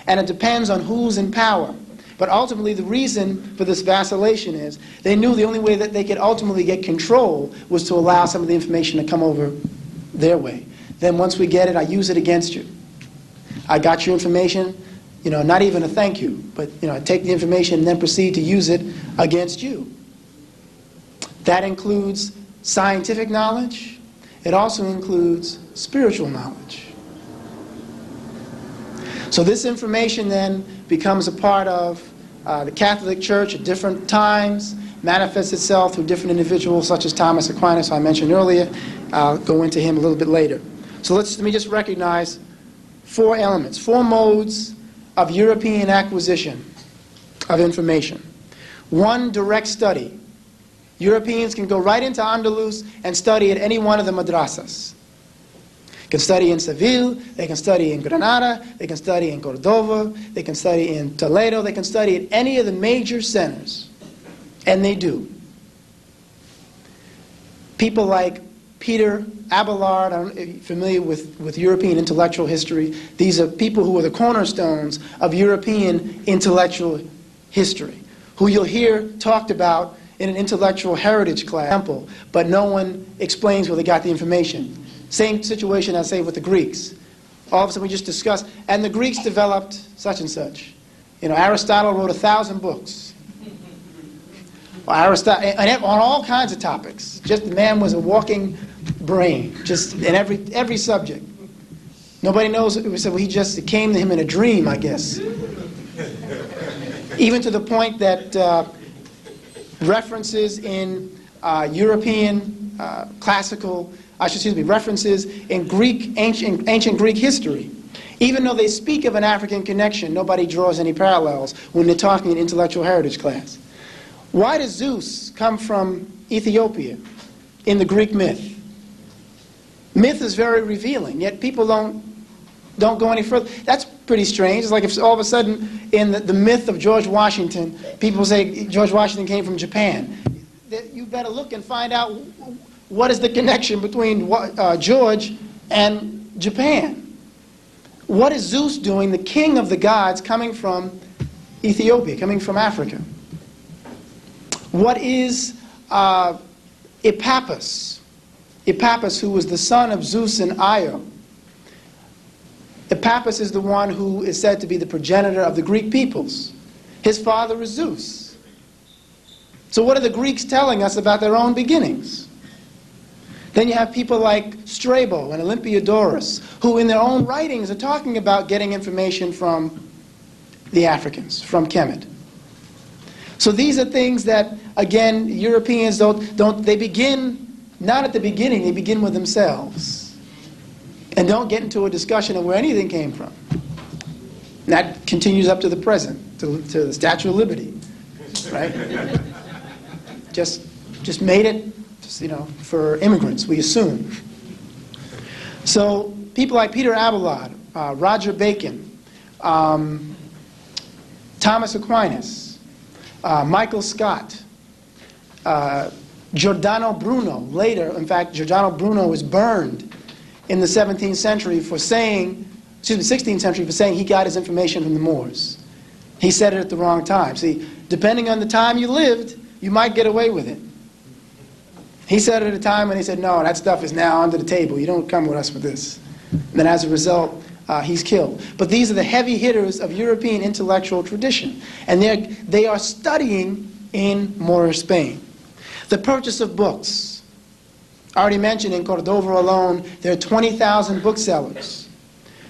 And it depends on who's in power. But ultimately, the reason for this vacillation is they knew the only way that they could ultimately get control was to allow some of the information to come over their way. Then once we get it, I use it against you. I got your information, not even a thank you, but take the information and then proceed to use it against you. That includes scientific knowledge. It also includes spiritual knowledge. So this information then becomes a part of the Catholic Church at different times, manifests itself through different individuals such as Thomas Aquinas, who I mentioned earlier. I'll go into him a little bit later. So let me just recognize 4 elements, 4 modes of European acquisition of information. 1, direct study. Europeans can go right into Andalus and study at any one of the madrasas. They can study in Seville, they can study in Granada, they can study in Cordova, they can study in Toledo, they can study at any of the major centers. And they do. People like Peter Abelard, I don't know if you're familiar with European intellectual history. These are people who are the cornerstones of European intellectual history, who you'll hear talked about in an intellectual heritage class, but no one explains where they got the information. Same situation, I say, with the Greeks. All of a sudden we just discussed, and the Greeks developed such and such. Aristotle wrote 1,000 books. Aristotle, and on all kinds of topics. Just the man was a walking brain, just in every subject. Nobody knows. We said, well, it came to him in a dream, I guess. Even to the point that references in European classical, references in ancient Greek history. Even though they speak of an African connection, nobody draws any parallels when they're talking in intellectual heritage class. Why does Zeus come from Ethiopia in the Greek myth? Myth is very revealing, yet people don't go any further. That's pretty strange. It's like if all of a sudden in the myth of George Washington, people say George Washington came from Japan. You better look and find out what is the connection between George and Japan. What is Zeus doing, the king of the gods, coming from Ethiopia, coming from Africa? What is Epaphus? Epaphus, who was the son of Zeus and Io. Epaphus is the one who is said to be the progenitor of the Greek peoples. His father is Zeus. So what are the Greeks telling us about their own beginnings? Then you have people like Strabo and Olympiodorus, who in their own writings are talking about getting information from the Africans, from Kemet. So these are things that, again, Europeans they begin, not at the beginning, they begin with themselves. And don't get into a discussion of where anything came from. And that continues up to the present, to the Statue of Liberty, right? Just made it, for immigrants, we assume. So people like Peter Abelard, Roger Bacon, Thomas Aquinas, Michael Scott, Giordano Bruno. Later, in fact, Giordano Bruno was burned in the 17th century for saying, 16th century for saying he got his information from the Moors. He said it at the wrong time. See, depending on the time you lived, you might get away with it. He said it at a time when he said, no, that stuff is now under the table. You don't come with us with this. And then as a result, he's killed. But these are the heavy hitters of European intellectual tradition. And they are studying in Moorish Spain. The purchase of books. I already mentioned in Cordova alone, there are 20,000 booksellers.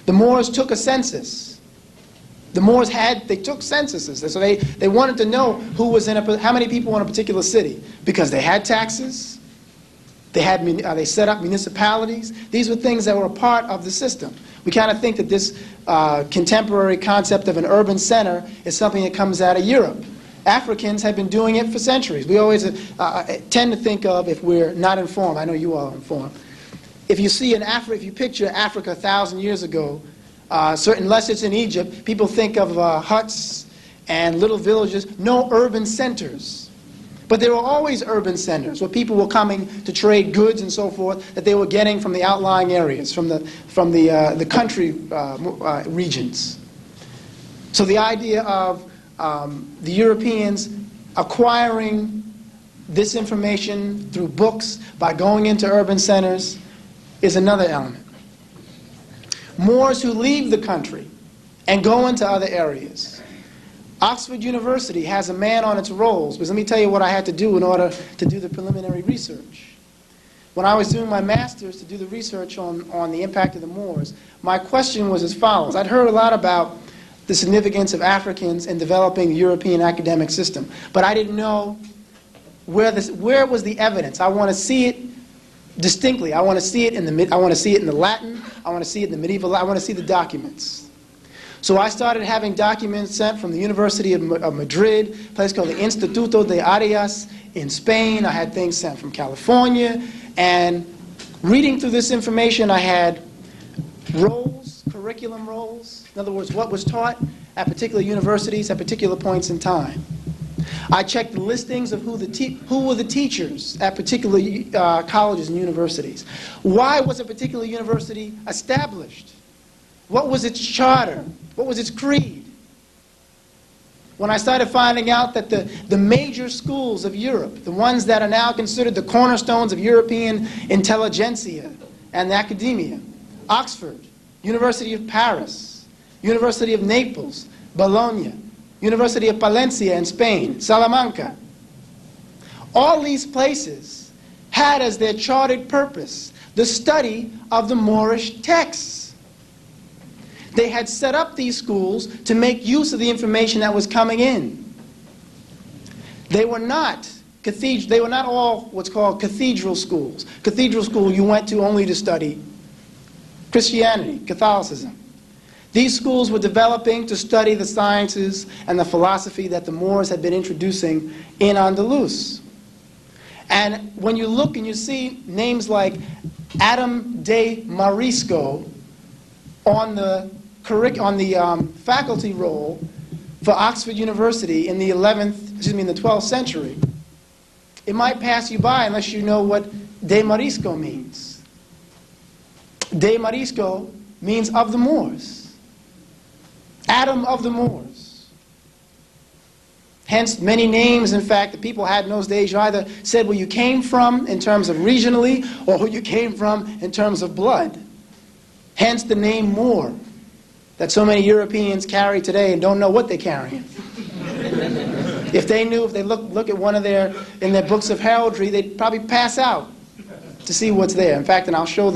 The Moors took a census. The Moors they took censuses. So they wanted to know who was how many people were in a particular city. Because they had taxes. They set up municipalities. These were things that were a part of the system. We kind of think that this contemporary concept of an urban center is something that comes out of Europe. Africans have been doing it for centuries. We always tend to think of, if we're not informed, I know you all are informed, if you picture Africa 1,000 years ago, unless it's in Egypt, people think of huts and little villages, no urban centers. But there were always urban centers where people were coming to trade goods and so forth that they were getting from the outlying areas, from the country regions. So the idea of the Europeans acquiring this information through books by going into urban centers is another element. Moors who leave the country and go into other areas. Oxford University has a man on its rolls, because let me tell you what I had to do in order to do the preliminary research. When I was doing my master's to do the research on the impact of the Moors, my question was as follows. I'd heard a lot about the significance of Africans in developing the European academic system, but I didn't know where was the evidence. I want to see it distinctly. I want to see it in the Latin. I want to see it in the medieval. I want to see the documents. So I started having documents sent from the University of Madrid, a place called the Instituto de Arias in Spain. I had things sent from California. And reading through this information, I had roles, curriculum roles. In other words, what was taught at particular universities at particular points in time. I checked the listings of who were the teachers at particular colleges and universities. Why was a particular university established? What was its charter? What was its creed? When I started finding out that the major schools of Europe, the ones that are now considered the cornerstones of European intelligentsia and academia, Oxford, University of Paris, University of Naples, Bologna, University of Palencia in Spain, Salamanca. All these places had as their chartered purpose the study of the Moorish texts. They had set up these schools to make use of the information that was coming in. They were not all what's called cathedral schools. Cathedral school you went to only to study Christianity, Catholicism. These schools were developing to study the sciences and the philosophy that the Moors had been introducing in Andalus. And when you look and you see names like Adam de Marisco on the faculty roll for Oxford University in the 12th century, it might pass you by unless you know what de Marisco means. De Marisco means of the Moors. Adam of the Moors. Hence, many names, in fact, that people had in those days, you either said where you came from in terms of regionally, or who you came from in terms of blood. Hence the name Moor, that so many Europeans carry today and don't know what they're carrying. If they knew, if they look at one of in their books of heraldry, they'd probably pass out to see what's there. In fact, and I'll show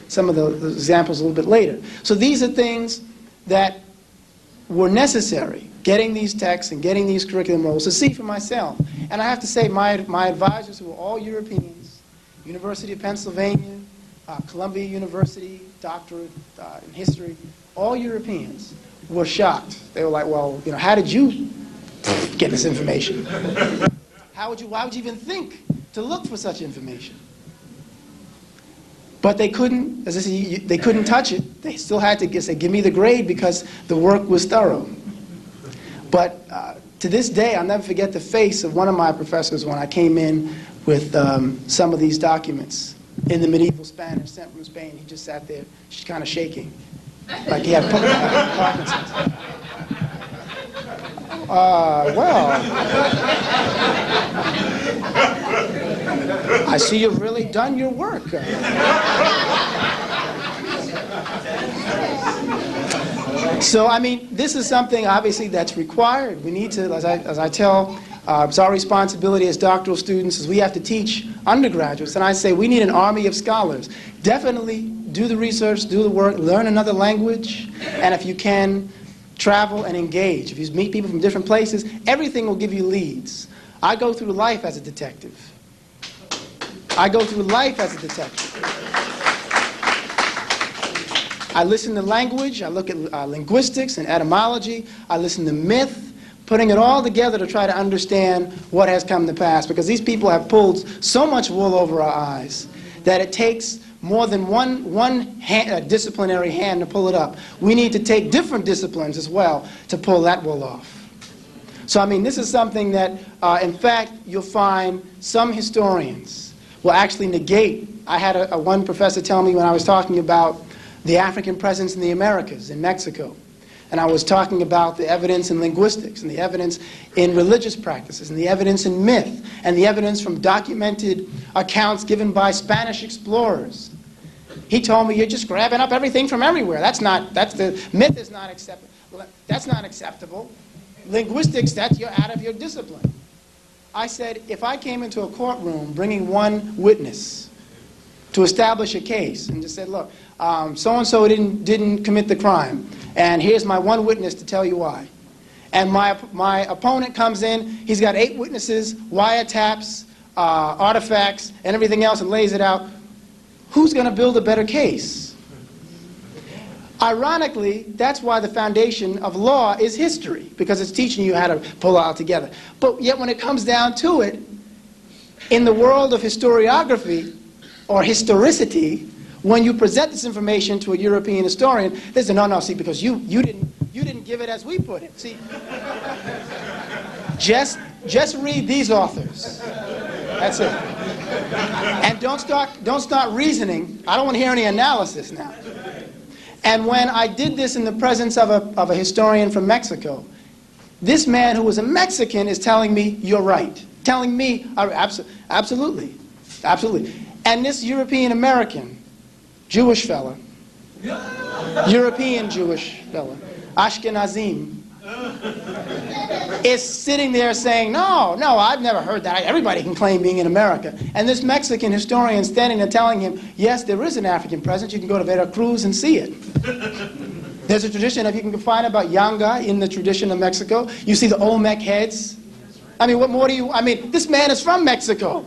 some of the examples a little bit later. So these are things that were necessary, getting these texts and getting these curriculum roles to see for myself. And I have to say, my advisors, who were all Europeans, University of Pennsylvania, Columbia University, doctorate in history, all Europeans were shocked. They were like, well, how did you get this information? Why would you even think to look for such information? But they couldn't, as I said, they couldn't touch it. They still had to say, give me the grade, because the work was thorough. But to this day, I'll never forget the face of one of my professors when I came in with some of these documents in the medieval Spanish sent from Spain. He just sat there, kind of shaking, like he had Parkinson's. I see you've really done your work. So, I mean, this is something, obviously, that's required. We need to, as I tell, it's our responsibility as doctoral students, is we have to teach undergraduates. And I say we need an army of scholars. Definitely do the research, do the work, learn another language, and if you can, travel and engage. If you meet people from different places, everything will give you leads. I go through life as a detective. I listen to language, I look at linguistics and etymology, I listen to myth, putting it all together to try to understand what has come to pass, because these people have pulled so much wool over our eyes that it takes more than one disciplinary hand to pull it up. We need to take different disciplines as well to pull that wool off. So, I mean, this is something that, in fact, you'll find some historians will actually negate. I had one professor tell me when I was talking about the African presence in the Americas, in Mexico, and I was talking about the evidence in linguistics, and the evidence in religious practices, and the evidence in myth, and the evidence from documented accounts given by Spanish explorers. He told me, you're just grabbing up everything from everywhere. The myth is not accepted. Well, that's not acceptable. Linguistics, you're out of your discipline. I said, if I came into a courtroom bringing one witness to establish a case and just said, look, so-and-so didn't commit the crime, and here's my one witness to tell you why. And my opponent comes in, he's got 8 witnesses, wiretaps, artifacts, and everything else, and lays it out. Who's going to build a better case? Ironically, that's why the foundation of law is history, because it's teaching you how to pull it all together. But yet when it comes down to it, in the world of historiography, or historicity, when you present this information to a European historian, they say, no, see, because you didn't give it as we put it. See, just read these authors. That's it. And don't start reasoning. I don't want to hear any analysis now. And when I did this in the presence of a historian from Mexico, this man who was a Mexican is telling me, you're right. Telling me, absolutely. And this European American, Jewish fella, European Jewish fella, Ashkenazim, is sitting there saying, no, I've never heard that. Everybody can claim being in America. And this Mexican historian standing there telling him, yes, there is an African presence. You can go to Veracruz and see it. There's a tradition, if you can find about Yanga in the tradition of Mexico. You see the Olmec heads. I mean, what more do you, this man is from Mexico.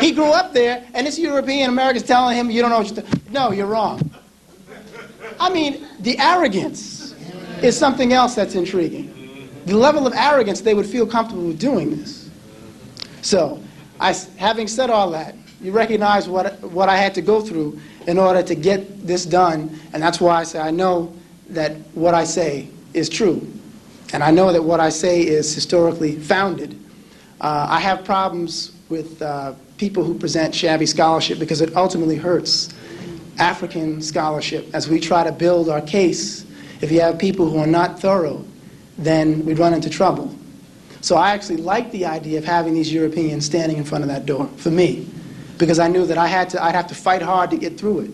He grew up there, and this European American is telling him, you don't know what you're doing. No, you're wrong. The arrogance is something else that's intriguing. The level of arrogance they would feel comfortable with doing this. So, having said all that, you recognize what I had to go through in order to get this done, and that's why I say I know that what I say is true, and I know that what I say is historically founded. I have problems with people who present shabby scholarship because it ultimately hurts African scholarship as we try to build our case. If you have people who are not thorough, then we'd run into trouble. So I actually liked the idea of having these Europeans standing in front of that door, for me, because I knew that I'd have to fight hard to get through it.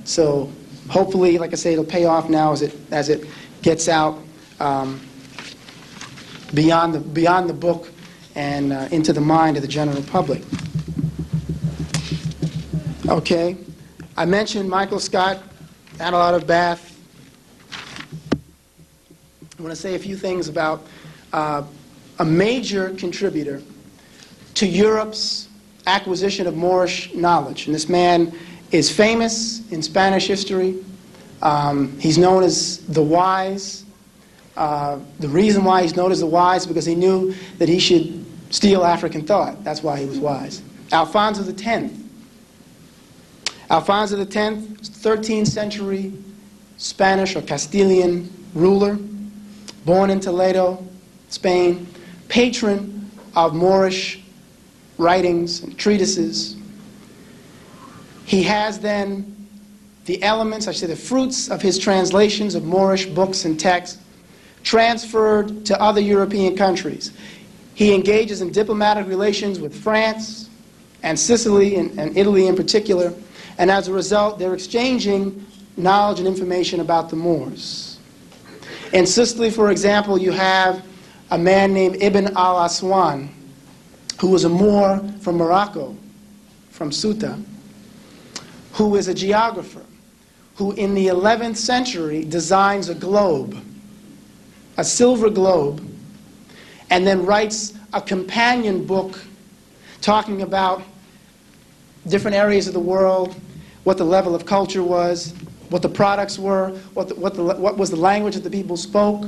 So hopefully, like I say, it'll pay off now as it gets out beyond the book and into the mind of the general public. Okay, I mentioned Michael Scott, Adelaide of Bath. I want to say a few things about a major contributor to Europe's acquisition of Moorish knowledge. And this man is famous in Spanish history. He's known as the Wise. The reason why he's known as the Wise is because he knew that he should steal African thought. That's why he was wise. Alfonso X. Alfonso X, 13th century Spanish or Castilian ruler, born in Toledo, Spain, patron of Moorish writings and treatises. He has then the elements, I should say the fruits of his translations of Moorish books and texts transferred to other European countries. He engages in diplomatic relations with France and Sicily and Italy in particular, and as a result, they're exchanging knowledge and information about the Moors. In Sicily, for example, you have a man named Ibn al-Aswan, who was a Moor from Morocco, from Ceuta, who is a geographer, who in the 11th century designs a globe, a silver globe, and then writes a companion book talking about different areas of the world, what the level of culture was, what the products were, what was the language that the people spoke,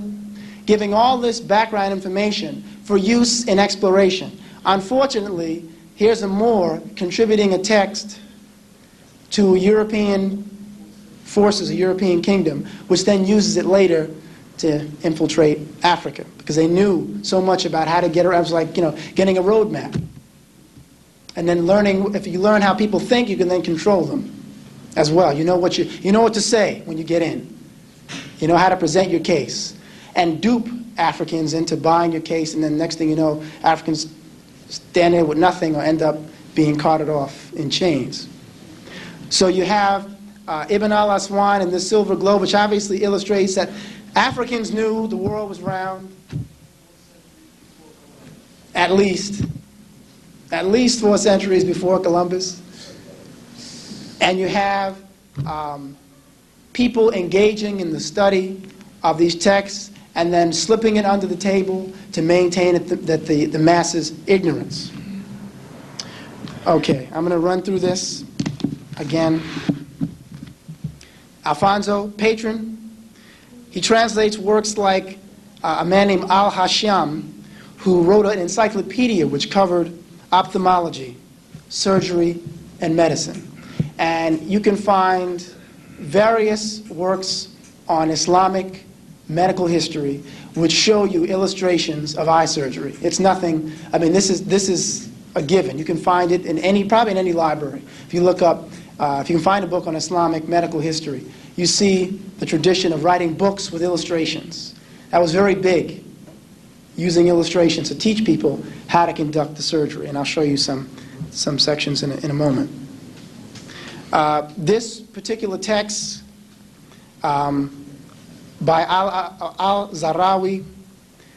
giving all this background information for use in exploration. Unfortunately, here's a Moor contributing a text to European forces, a European kingdom, which then uses it later to infiltrate Africa, because they knew so much about how to get around. It was like, getting a road map. And then learning, if you learn how people think, you can then control them as well. You know what to say when you get in. You know how to present your case. And dupe Africans into buying your case, and then next thing you know, Africans stand there with nothing or end up being carted off in chains. So you have Ibn al-Aswan and this silver globe, which obviously illustrates that Africans knew the world was round, at least 4 centuries before Columbus. And you have people engaging in the study of these texts and then slipping it under the table to maintain the masses' ignorance. Okay, I'm going to run through this again. Alfonso, patron, he translates works like a man named Al-Hasham, who wrote an encyclopedia which covered ophthalmology, surgery, and medicine. And you can find various works on Islamic medical history which show you illustrations of eye surgery. It's nothing, I mean, this is a given. You can find it in probably in any library. If you look up, if you can find a book on Islamic medical history, you see the tradition of writing books with illustrations. That was very big, using illustrations to teach people how to conduct the surgery. And I'll show you some sections in a moment. This particular text by Al-Zahrawi,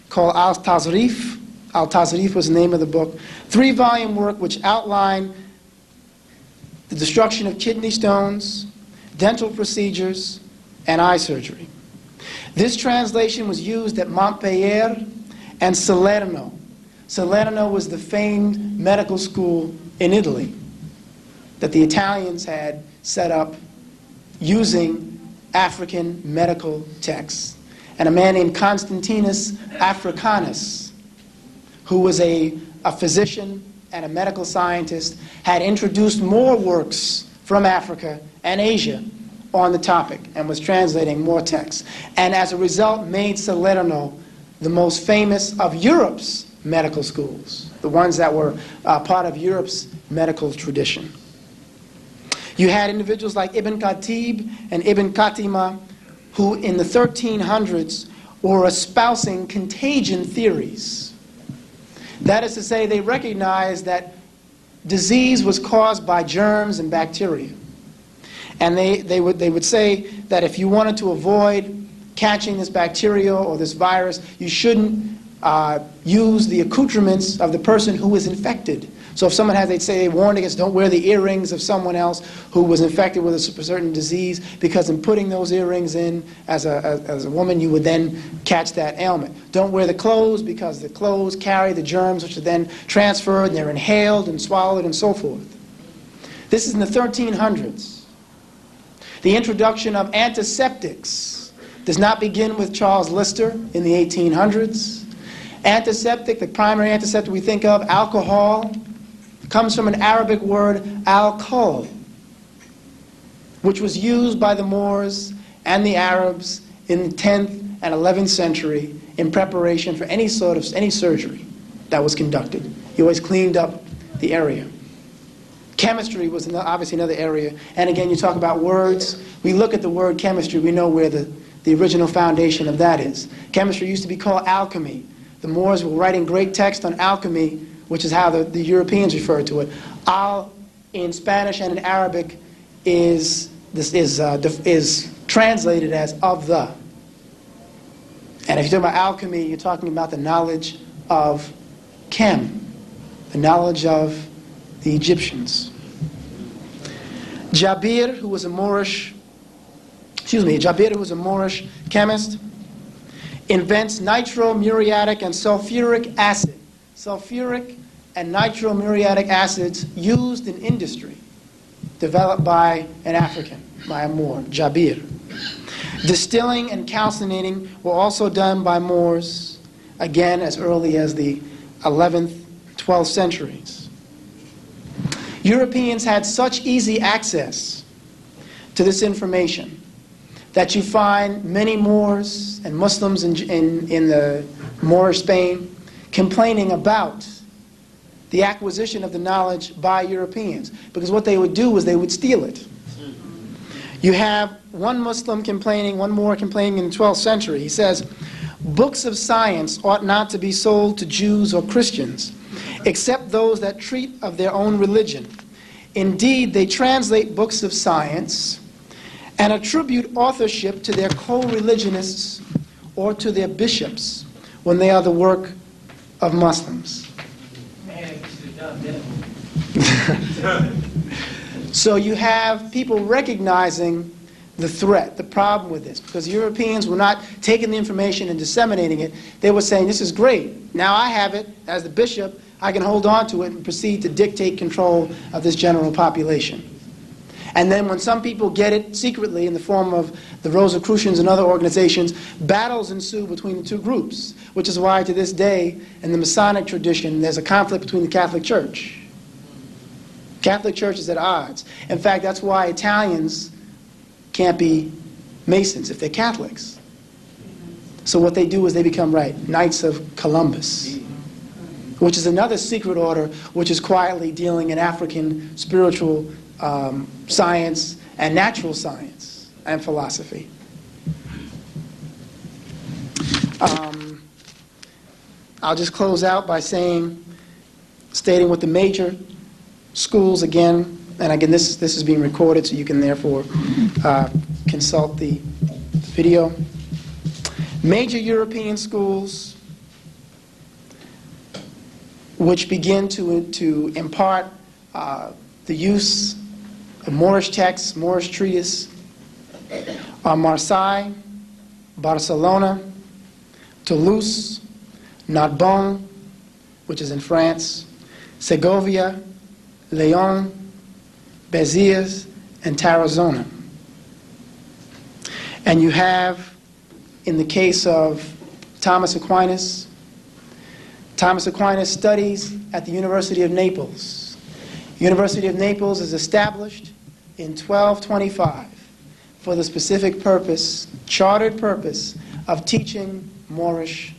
called Al-Tazrif. Al-Tazrif was the name of the book. 3-volume work which outlined the destruction of kidney stones, dental procedures, and eye surgery. This translation was used at Montpellier and Salerno. Salerno was the famed medical school in Italy that the Italians had set up using African medical texts. And a man named Constantinus Africanus, who was a physician and a medical scientist, had introduced more works from Africa and Asia on the topic and was translating more texts. And as a result, made Salerno the most famous of Europe's medical schools, the ones that were part of Europe's medical tradition. You had individuals like Ibn Khatib and Ibn Khatima, who in the 1300s were espousing contagion theories. That is to say, they recognized that disease was caused by germs and bacteria. And they would say that if you wanted to avoid catching this bacteria or this virus, you shouldn't use the accoutrements of the person who was infected. So if someone they'd say they warned against don't wear the earrings of someone else who was infected with a certain disease, because in putting those earrings in as a woman, you would then catch that ailment. Don't wear the clothes because the clothes carry the germs which are then transferred and they're inhaled and swallowed and so forth. This is in the 1300s. The introduction of antiseptics does not begin with Charles Lister in the 1800s. Antiseptic, the primary antiseptic we think of, alcohol, comes from an Arabic word, alcohol, which was used by the Moors and the Arabs in the 10th and 11th century in preparation for any surgery that was conducted. You always cleaned up the area. Chemistry was obviously another area. And again, you talk about words. We look at the word chemistry, we know where the original foundation of that is. Chemistry used to be called alchemy. The Moors were writing great text on alchemy, which is how the Europeans refer to it. Al, in Spanish and in Arabic, is translated as of the. And if you talk about alchemy, you're talking about the knowledge of chem, the knowledge of the Egyptians. Jabir, who was a Moorish chemist, invents nitromuriatic and sulfuric acid. Sulfuric and nitromuriatic acids used in industry, developed by an African, by a Moor, Jabir. Distilling and calcinating were also done by Moors, again as early as the 11th, 12th centuries. Europeans had such easy access to this information that you find many Moors and Muslims in the Moorish Spain complaining about the acquisition of the knowledge by Europeans. Because what they would do is they would steal it. You have one Moor complaining in the 12th century. He says, books of science ought not to be sold to Jews or Christians, except those that treat of their own religion. Indeed, they translate books of science and attribute authorship to their co-religionists or to their bishops when they are the work of Muslims. Man, you should have done that. So you have people recognizing the threat, the problem with this, because Europeans were not taking the information and disseminating it. They were saying, this is great. Now I have it as the bishop. I can hold on to it and proceed to dictate control of this general population. And then when some people get it secretly in the form of the Rosicrucians and other organizations, battles ensue between the two groups, which is why to this day in the Masonic tradition there's a conflict between the Catholic Church. Catholic Church is at odds. In fact, that's why Italians can't be Masons if they're Catholics. So what they do is they become, Knights of Columbus, which is another secret order which is quietly dealing in African spiritual science and natural science and philosophy. I'll just close out by stating what the major schools again, and again this is being recorded so you can therefore consult the video. Major European schools which begin to impart the use of Moorish texts, Moorish treatise, are Marseille, Barcelona, Toulouse, Narbonne, which is in France, Segovia, Leon, Béziers, and Tarazona. And you have, in the case of Thomas Aquinas studies at the University of Naples. University of Naples is established in 1225 for the specific purpose, chartered purpose, of teaching Moorish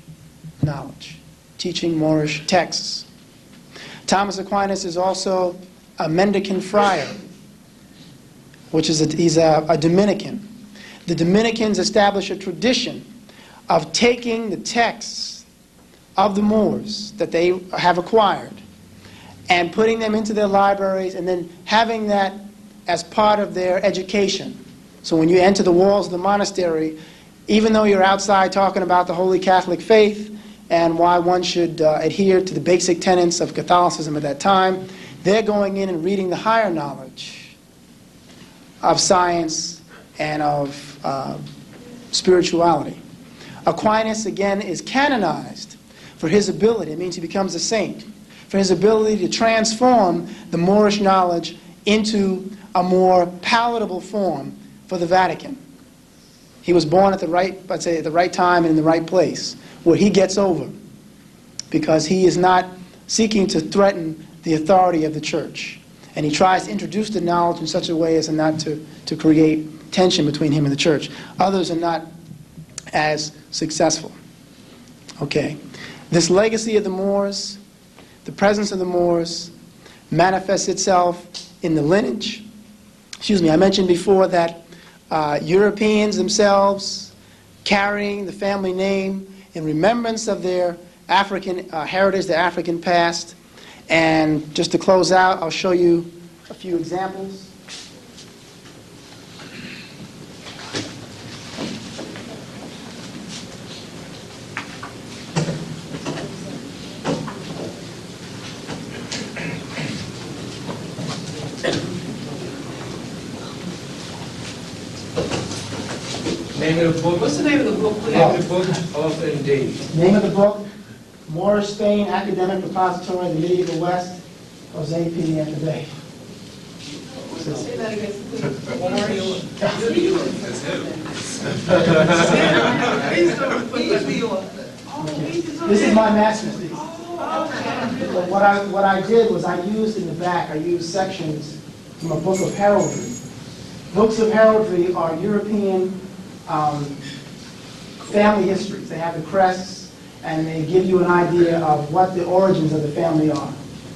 knowledge, teaching Moorish texts. Thomas Aquinas is also a mendicant friar, which is he's a Dominican. The Dominicans establish a tradition of taking the texts of the Moors that they have acquired and putting them into their libraries and then having that as part of their education. So when you enter the walls of the monastery, even though you're outside talking about the Holy Catholic faith and why one should adhere to the basic tenets of Catholicism at that time, they're going in and reading the higher knowledge of science and of spirituality. Aquinas, again, is canonized for his ability, it means he becomes a saint, for his ability to transform the Moorish knowledge into a more palatable form for the Vatican. He was born at the right time and in the right place, where he gets over, because he is not seeking to threaten the authority of the church. And he tries to introduce the knowledge in such a way as not to create tension between him and the church. Others are not as successful. Okay. This legacy of the Moors, the presence of the Moors, manifests itself in the lineage. I mentioned before that Europeans themselves carrying the family name in remembrance of their African heritage, their African past. And just to close out, I'll show you a few examples. Name of the book. What's the name of the book? Name of the book, author and date. Name of the book, Moorish Spain, Academic Repository of the Medieval West, Jose Pimienta-Bey. Say that again. This is my masterpiece. But what I did was I used in the back, I used sections from a book of heraldry. Books of heraldry are European family histories. They have the crests, and they give you an idea of what the origins of the family are.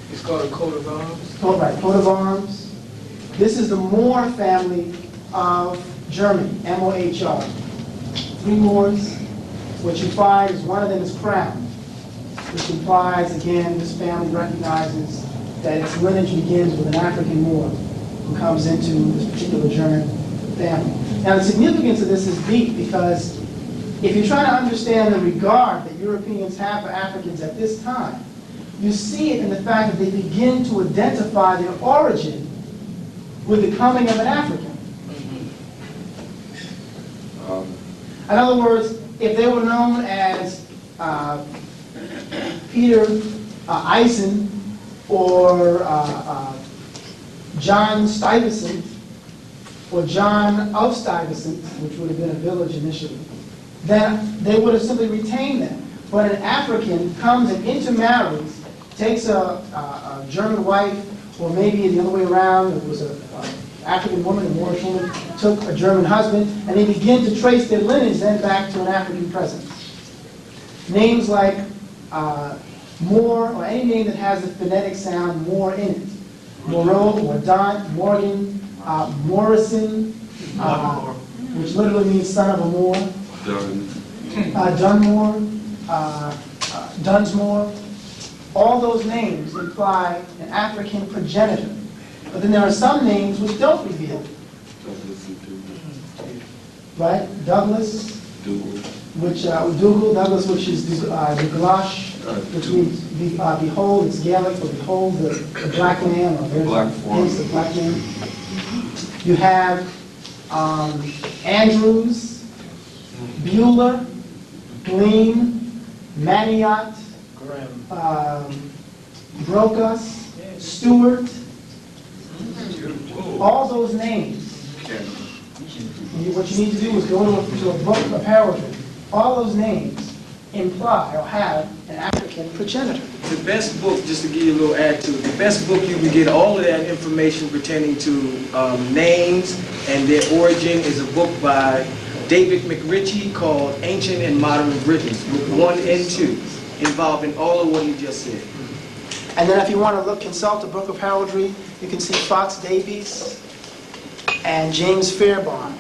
It's called a coat of arms. Coat of arms. This is the Moor family of Germany, M-O-H-R. 3 Moors. What you find is one of them is crowned, which implies, again, this family recognizes that its lineage begins with an African Moor who comes into this particular German family. Now, the significance of this is deep because if you try to understand the regard that Europeans have for Africans at this time, you see it in the fact that they begin to identify their origin with the coming of an African. In other words, if they were known as Peter Eisen or John Stuyvesant or John of Stuyvesant, which would have been a village initially, then they would have simply retained them. But an African comes and intermarries, takes a German wife, or maybe the other way around, it was an African woman, a Moorish woman, took a German husband, and they begin to trace their lineage then back to an African presence. Names like Moor, or any name that has the phonetic sound Moor in it. Moreau, Mordaunt, Morgan, Morrison, which literally means son of a Moor. Dunmore, Dunsmore. All those names imply an African progenitor. But then there are some names which don't reveal it. Right? Douglas, which Douglas, which is Douglas, which means behold, it's Gaelic for behold the black man, or there's the black man. You have Andrews, Bueller, Gleam, Maniot, Brocas, Stewart. All those names. What you need to do is go to a book, a heraldry. All those names imply or have an African progenitor. The best book, just to give you a little add to it, the best book you can get all of that information pertaining to names and their origin is a book by David McRitchie called Ancient and Modern Britons, book 1 and 2, involving all of what he just said. And then if you want to consult the Book of Heraldry, you can see Fox Davies and James Fairbairn.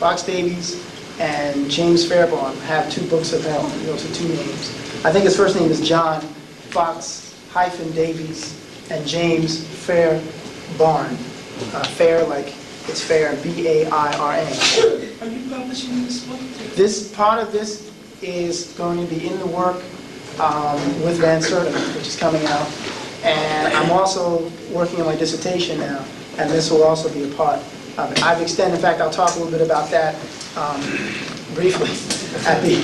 Fox Davies and James Fairbairn have 2 books of heraldry. Those are 2 names. I think his first name is John Fox-Davies and James Fairbairn. Fair like it's fair, B-A-I-R-N. Are you publishing this book? This part of this is going to be in the work with Van Sertima, which is coming out. And I'm also working on my dissertation now, and this will also be a part of it. I've extended, in fact, I'll talk a little bit about that briefly at the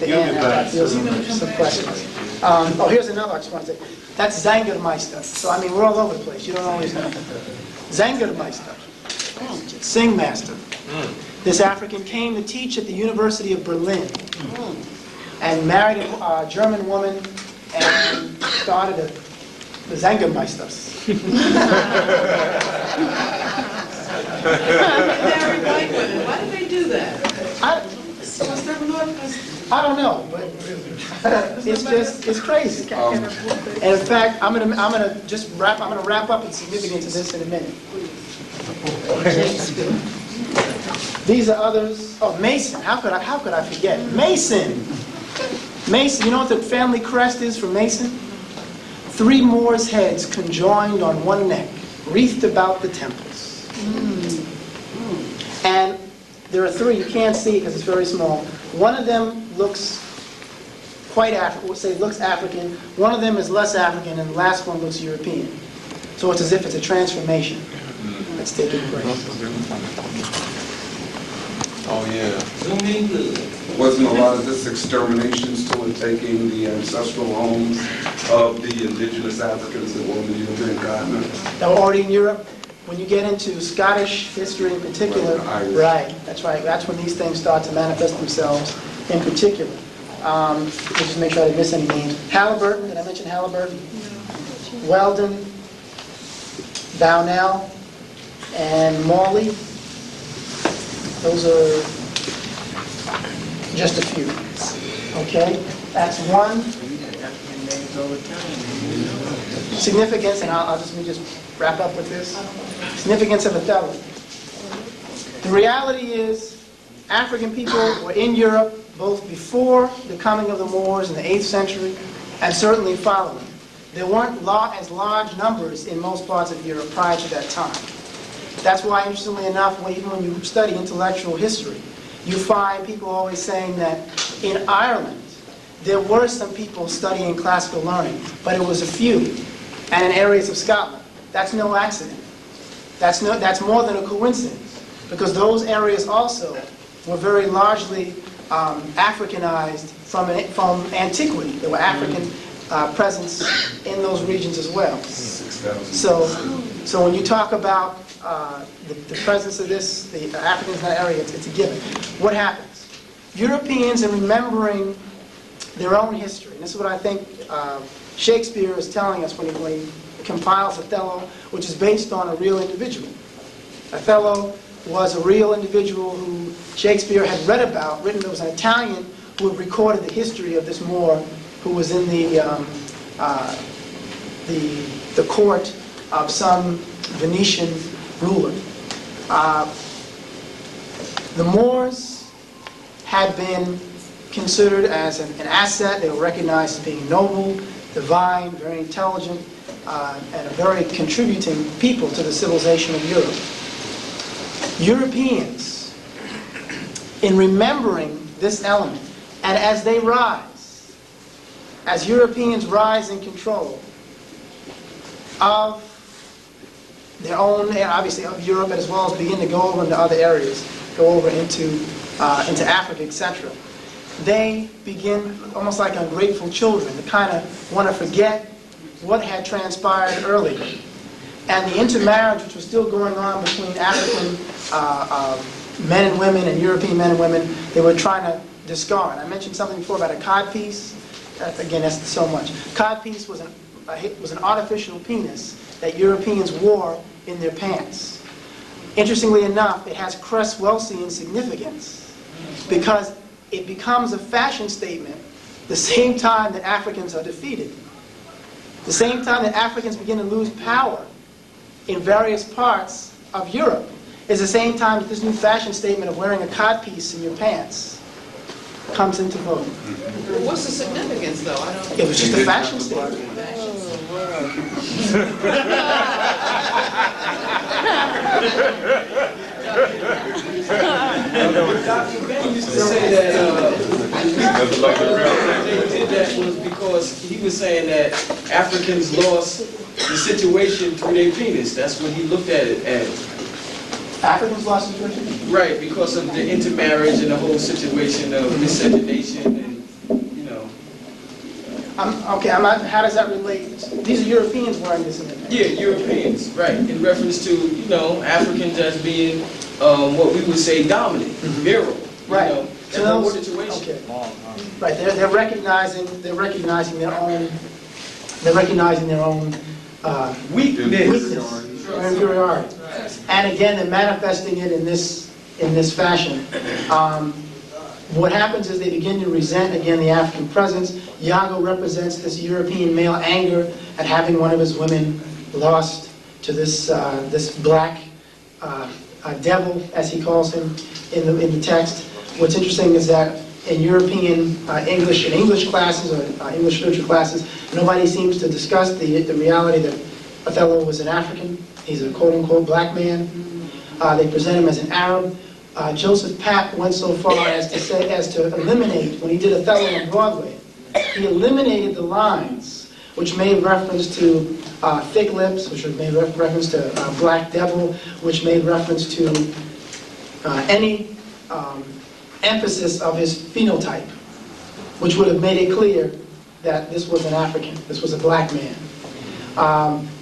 end, after I field some questions. Oh, here's another I just want to say. That's Zangermeister. So, I mean, we're all over the place. You don't always know. Zangermeister, sing master. This African came to teach at the University of Berlin and married a German woman and started the Zangermeisters. Married white women. Why did they do that? I don't know, but it's crazy. And in fact, I'm gonna wrap up the significance of this in a minute. These are others. Oh, Mason. How could I forget? Mason. Mason. You know what the family crest is for Mason? 3 Moors' heads conjoined on one neck, wreathed about the temples. And there are 3. You can't see it because it's very small. One of them looks quite African. We'll say looks African. One of them is less African, and the last one looks European. So it's as if it's a transformation that's taking place. Oh, yeah. Wasn't a lot of this exterminations to it, taking the ancestral homes of the indigenous Africans that were on the European continent? That were already in Europe. When you get into Scottish history in particular, right, that's right. That's when these things start to manifest themselves in particular. Let me just make sure I didn't miss any names. Halliburton, did I mention Halliburton? Weldon, Downell, and Morley. Those are just a few. Okay, that's one. Significance, and let me just wrap up with this. Significance of Othello. The reality is, African people were in Europe both before the coming of the Moors in the 8th century and certainly following. There weren't as large numbers in most parts of Europe prior to that time. That's why, interestingly enough, even when you study intellectual history, you find people always saying that in Ireland, there were some people studying classical learning, but it was a few. And in areas of Scotland, that's no accident. That's more than a coincidence, because those areas also were very largely Africanized from antiquity. There were African presence in those regions as well. 6,000. So when you talk about the presence of the Africans in that area, it's a given. What happens? Europeans, in remembering their own history, and this is what I think Shakespeare is telling us when he compiles Othello, which is based on a real individual. Othello was a real individual who Shakespeare had read about, there was an Italian who had recorded the history of this Moor who was in the court of some Venetian ruler. The Moors had been considered as an asset. They were recognized as being noble, divine, very intelligent, and a very contributing people to the civilization of Europe. Europeans, in remembering this element, and as they rise, as Europeans rise in control of their own, obviously of Europe, as well as begin to go over into other areas, go over into Africa, etc., they begin almost like ungrateful children to kind of want to forget what had transpired earlier. And the intermarriage which was still going on between African men and women and European men and women, they were trying to discard. I mentioned something before about a codpiece. Again, that's so much. Codpiece was an artificial penis that Europeans wore in their pants. Interestingly enough, it has Cresswellsian significance because it becomes a fashion statement the same time that Africans are defeated. The same time that Africans begin to lose power in various parts of Europe is the same time that this new fashion statement of wearing a codpiece in your pants comes into vogue. Well, what's the significance, though? I don't. It was just a fashion statement. Dr. Ben used to say that they did that was because he was saying that Africans lost the situation through their penis. That's what he looked at it as. Africans lost the situation? Right, because of the intermarriage and the whole situation of miscegenation and, you know. How does that relate? These are Europeans wearing this in their pants. Yeah, Europeans, right, in reference to, you know, Africans as being what we would say dominant, virile, Right. you know, So that whole those- situation. Okay. Right. They're recognizing their own Weakness. or inferiority. And again, they're manifesting it in this fashion. What happens is they begin to resent again the African presence. Iago represents this European male anger at having one of his women lost to this black devil, as he calls him in the text. What's interesting is that in European English classes or English literature classes, nobody seems to discuss the reality that Othello was an African. He's a quote-unquote black man. They present him as an Arab. Joseph Papp went so far as to eliminate, when he did Othello on Broadway, he eliminated the lines which made reference to thick lips, which made reference to black devil, which made reference to any emphasis of his phenotype, which would have made it clear that this was an African, this was a black man.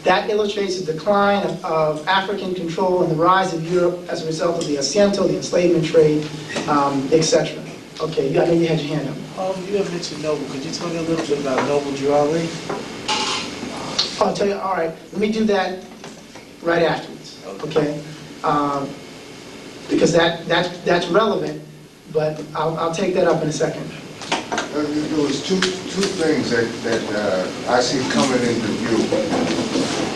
That illustrates the decline of African control and the rise of Europe as a result of the asiento, the enslavement trade, etc. Okay, you had your hand up. You have mentioned Noble. Could you tell me a little bit about Noble Jewelry? I'll tell you, all right, let me do that right afterwards, okay? Because that's relevant, but I'll take that up in a second. There was two things that I see coming into view.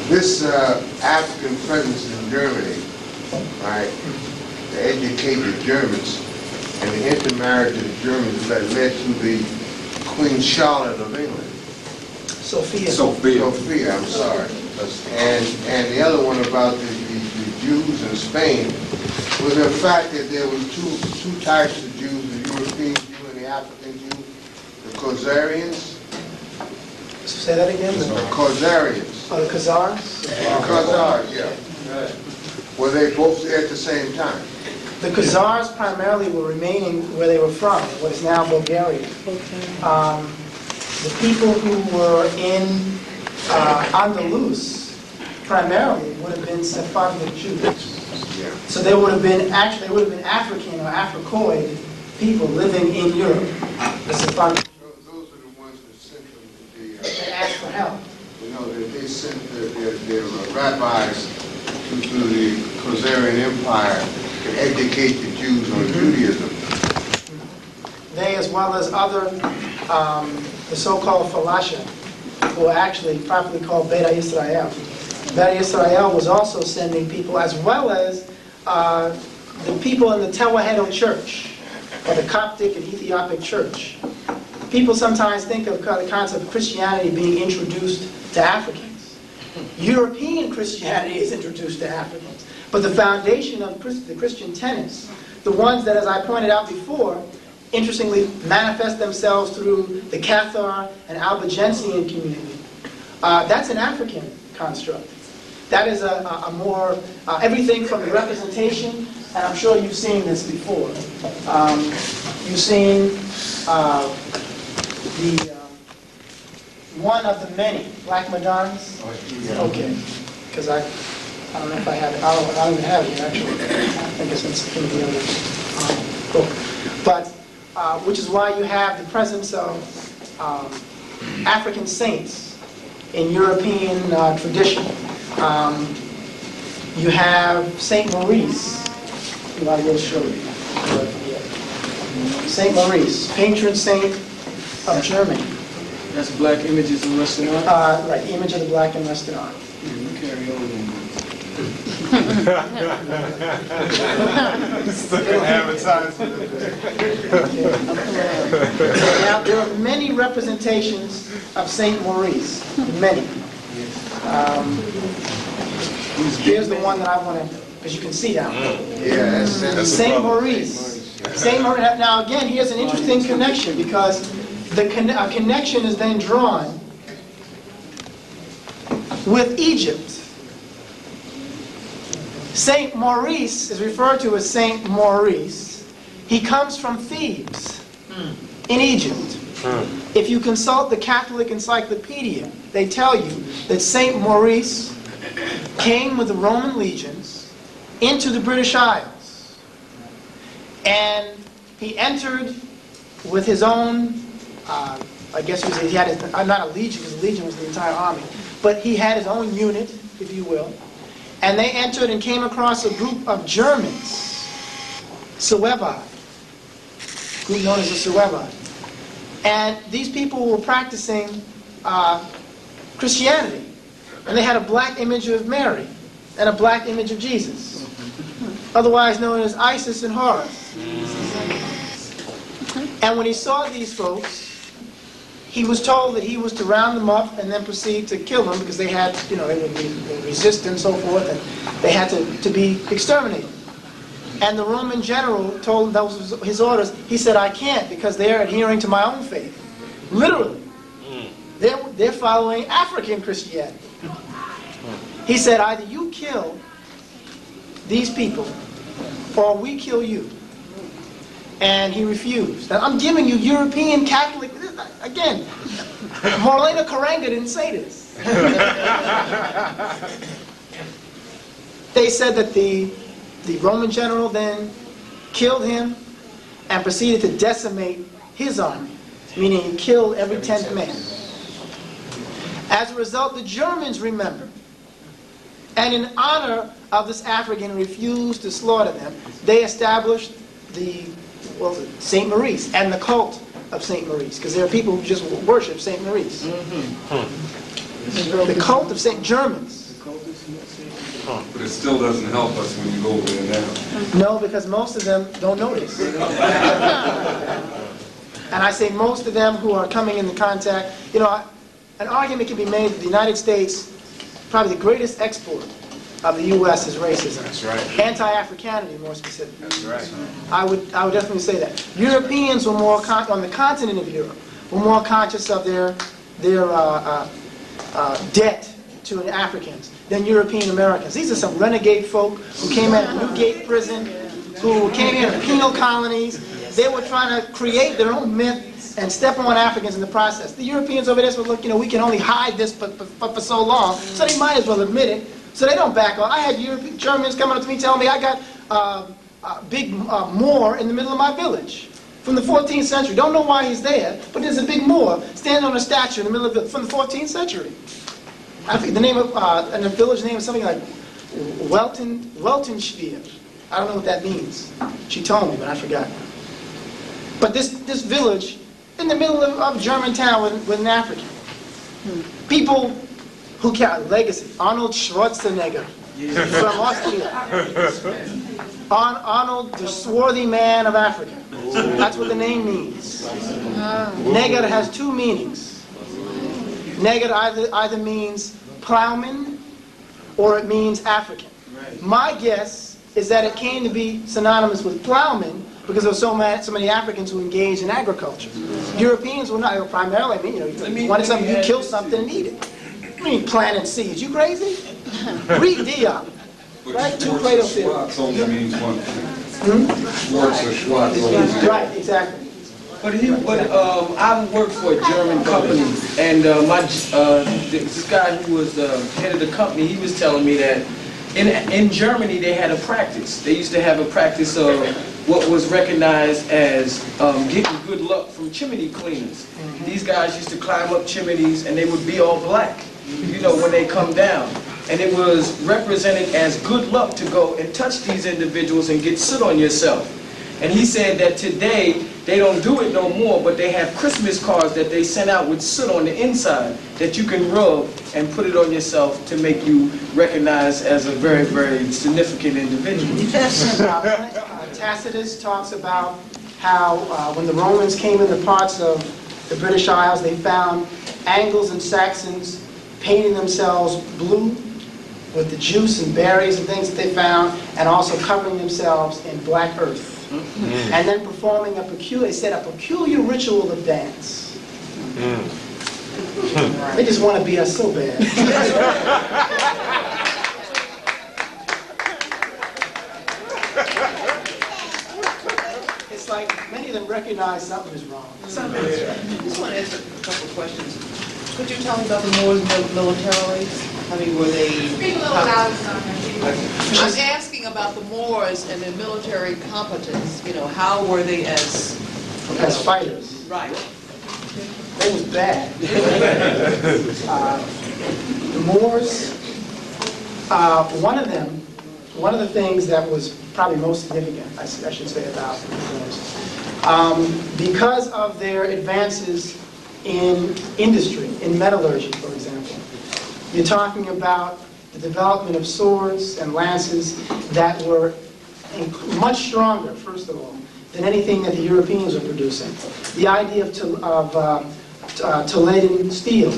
This African presence in Germany, right, to educate the Germans, and the intermarriage of the Germans that led to the Queen Charlotte of England. Sophia, I'm sorry. And the other one about the Jews in Spain was the fact that there was two types of Jews, the European Jew and the African Jew, the Khazarians. Say that again? The Khazarians. Oh, the Khazars? The Khazars, yeah. Were they both there at the same time? The Khazars primarily were remaining where they were from, what is now Bulgaria. The people who were in Andalus primarily would have been Sephardic Jews. Yeah. So they would have been African or Africoid people living in Europe. The Sephardic. Those are the ones that sent them to They asked for help. you know, they sent their rabbis to the Khazarian Empire to educate the Jews on Judaism. They, as well as other, the so-called Falasha, who are actually properly called Beta Israel. Beta Israel was also sending people, as well as the people in the Tewahedo Church, or the Coptic and Ethiopic Church. People sometimes think of the concept of Christianity being introduced to Africans. European Christianity is introduced to Africans. But the foundation of the Christian tenets, the ones that, as I pointed out before, interestingly manifest themselves through the Cathar and Albigensian community, that's an African construct. That is a more, everything from the representation, and I'm sure you've seen this before. You've seen the one of the many Black Madonnas. Okay, because I don't know if I have it. I don't even have it actually. I think it's in the other book. But which is why you have the presence of African saints in European tradition. You have Saint Maurice, who I will show you. Saint Maurice, patron saint of Germany. That's Black Images in Restaurant? Right, the image of the black in restaurant. Carry on. Now, there are many representations of Saint Maurice, many. Here's the one that I want to, because you can see down there. Yeah, that's Saint Maurice. Saint Maurice. Now again, here's an interesting connection, because a connection is then drawn with Egypt. Saint Maurice is referred to as Saint Maurice. He comes from Thebes in Egypt. If you consult the Catholic Encyclopedia, they tell you that Saint Maurice came with the Roman legions into the British Isles. And he entered with his own, I guess he had his, not a legion, because the legion was the entire army, but he had his own unit, if you will. And they entered and came across a group of Germans, Suevi, group known as the Suevi. And these people were practicing Christianity. And they had a black image of Mary and a black image of Jesus, otherwise known as Isis and Horus. And when he saw these folks, he was told that he was to round them up and then proceed to kill them, because they had, they would resist and so forth, and they had to be exterminated. And the Roman general told him that was his orders. He said, I can't, because they're adhering to my own faith. Literally. They're following African Christianity. He said, either you kill these people, or we kill you. And he refused. Now, I'm giving you European Catholic, again, Marlena Karenga didn't say this. They said that the Roman general then killed him and proceeded to decimate his army, meaning he killed every 10th man. As a result, the Germans remembered. And in honor of this African who refused to slaughter them, they established Saint Maurice and the cult of Saint Maurice, because there are people who just worship Saint Maurice. The cult of Saint Germans. But it still doesn't help us when you go over there now. No, because most of them don't notice. And I say most of them who are coming into contact, an argument can be made that the United States, probably the greatest export of the U.S. is racism. That's right. Anti-Africanity, more specifically. That's right. I would definitely say that. Europeans were more, on the continent of Europe, were more conscious of their debt to the Africans than European Americans. These are some renegade folk who came out of Newgate Prison, who came in the penal colonies. They were trying to create their own myth and step on Africans in the process. The Europeans over there said, look, we can only hide this for so long, so they might as well admit it. So they don't back off. I had Germans coming up to me telling me I got a big Moor in the middle of my village from the 14th century. Don't know why he's there, but there's a big Moor standing on a statue in the middle of the village from the 14th century. I think the name of, and the village name is something like Weltenschwier. I don't know what that means. She told me, but I forgot. But this village in the middle of Germantown with an African. People who carry legacy. Arnold Schwarzenegger from Austria. Arnold, the swarthy man of Africa. That's what the name means. Neger has two meanings. Neger either means plowman or it means African. My guess is that it came to be synonymous with plowman because there were so many Africans who engaged in agriculture. Europeans were not, primarily, you wanted something, you kill something and eat it. What do you mean planting seeds? You crazy? Read Diop. Right? Two Plato theory. Schwartz only means one thing. Schwartz or Schwartz only means Right, exactly. But I worked for a German company, and this guy who was head of the company, he was telling me that in Germany they had a practice. They used to have a practice of what was recognized as getting good luck from chimney cleaners. These guys used to climb up chimneys and they would be all black, when they come down. And it was represented as good luck to go and touch these individuals and get soot on yourself. And he said that today, they don't do it no more, but they have Christmas cards that they send out with soot on the inside that you can rub and put it on yourself to make you recognized as a very, very significant individual. Tacitus talks about how when the Romans came into parts of the British Isles, they found Angles and Saxons painting themselves blue with the juice and berries and things that they found, and also covering themselves in black earth. And then performing a peculiar ritual of dance. They just want to beat us so bad. It's like many of them recognize something is wrong. I just want to answer a couple of questions. Could you tell me about the Moors militarily? I mean, were they... Speak a little louder, son. I'm asking about the Moors and their military competence. How were they as fighters. Right. They was bad. The Moors, one of the things that was probably most significant, I should say, about the Moors, because of their advances in industry, in metallurgy, for example. You're talking about the development of swords and lances that were much stronger, first of all, than anything that the Europeans were producing. The idea of Toledan steel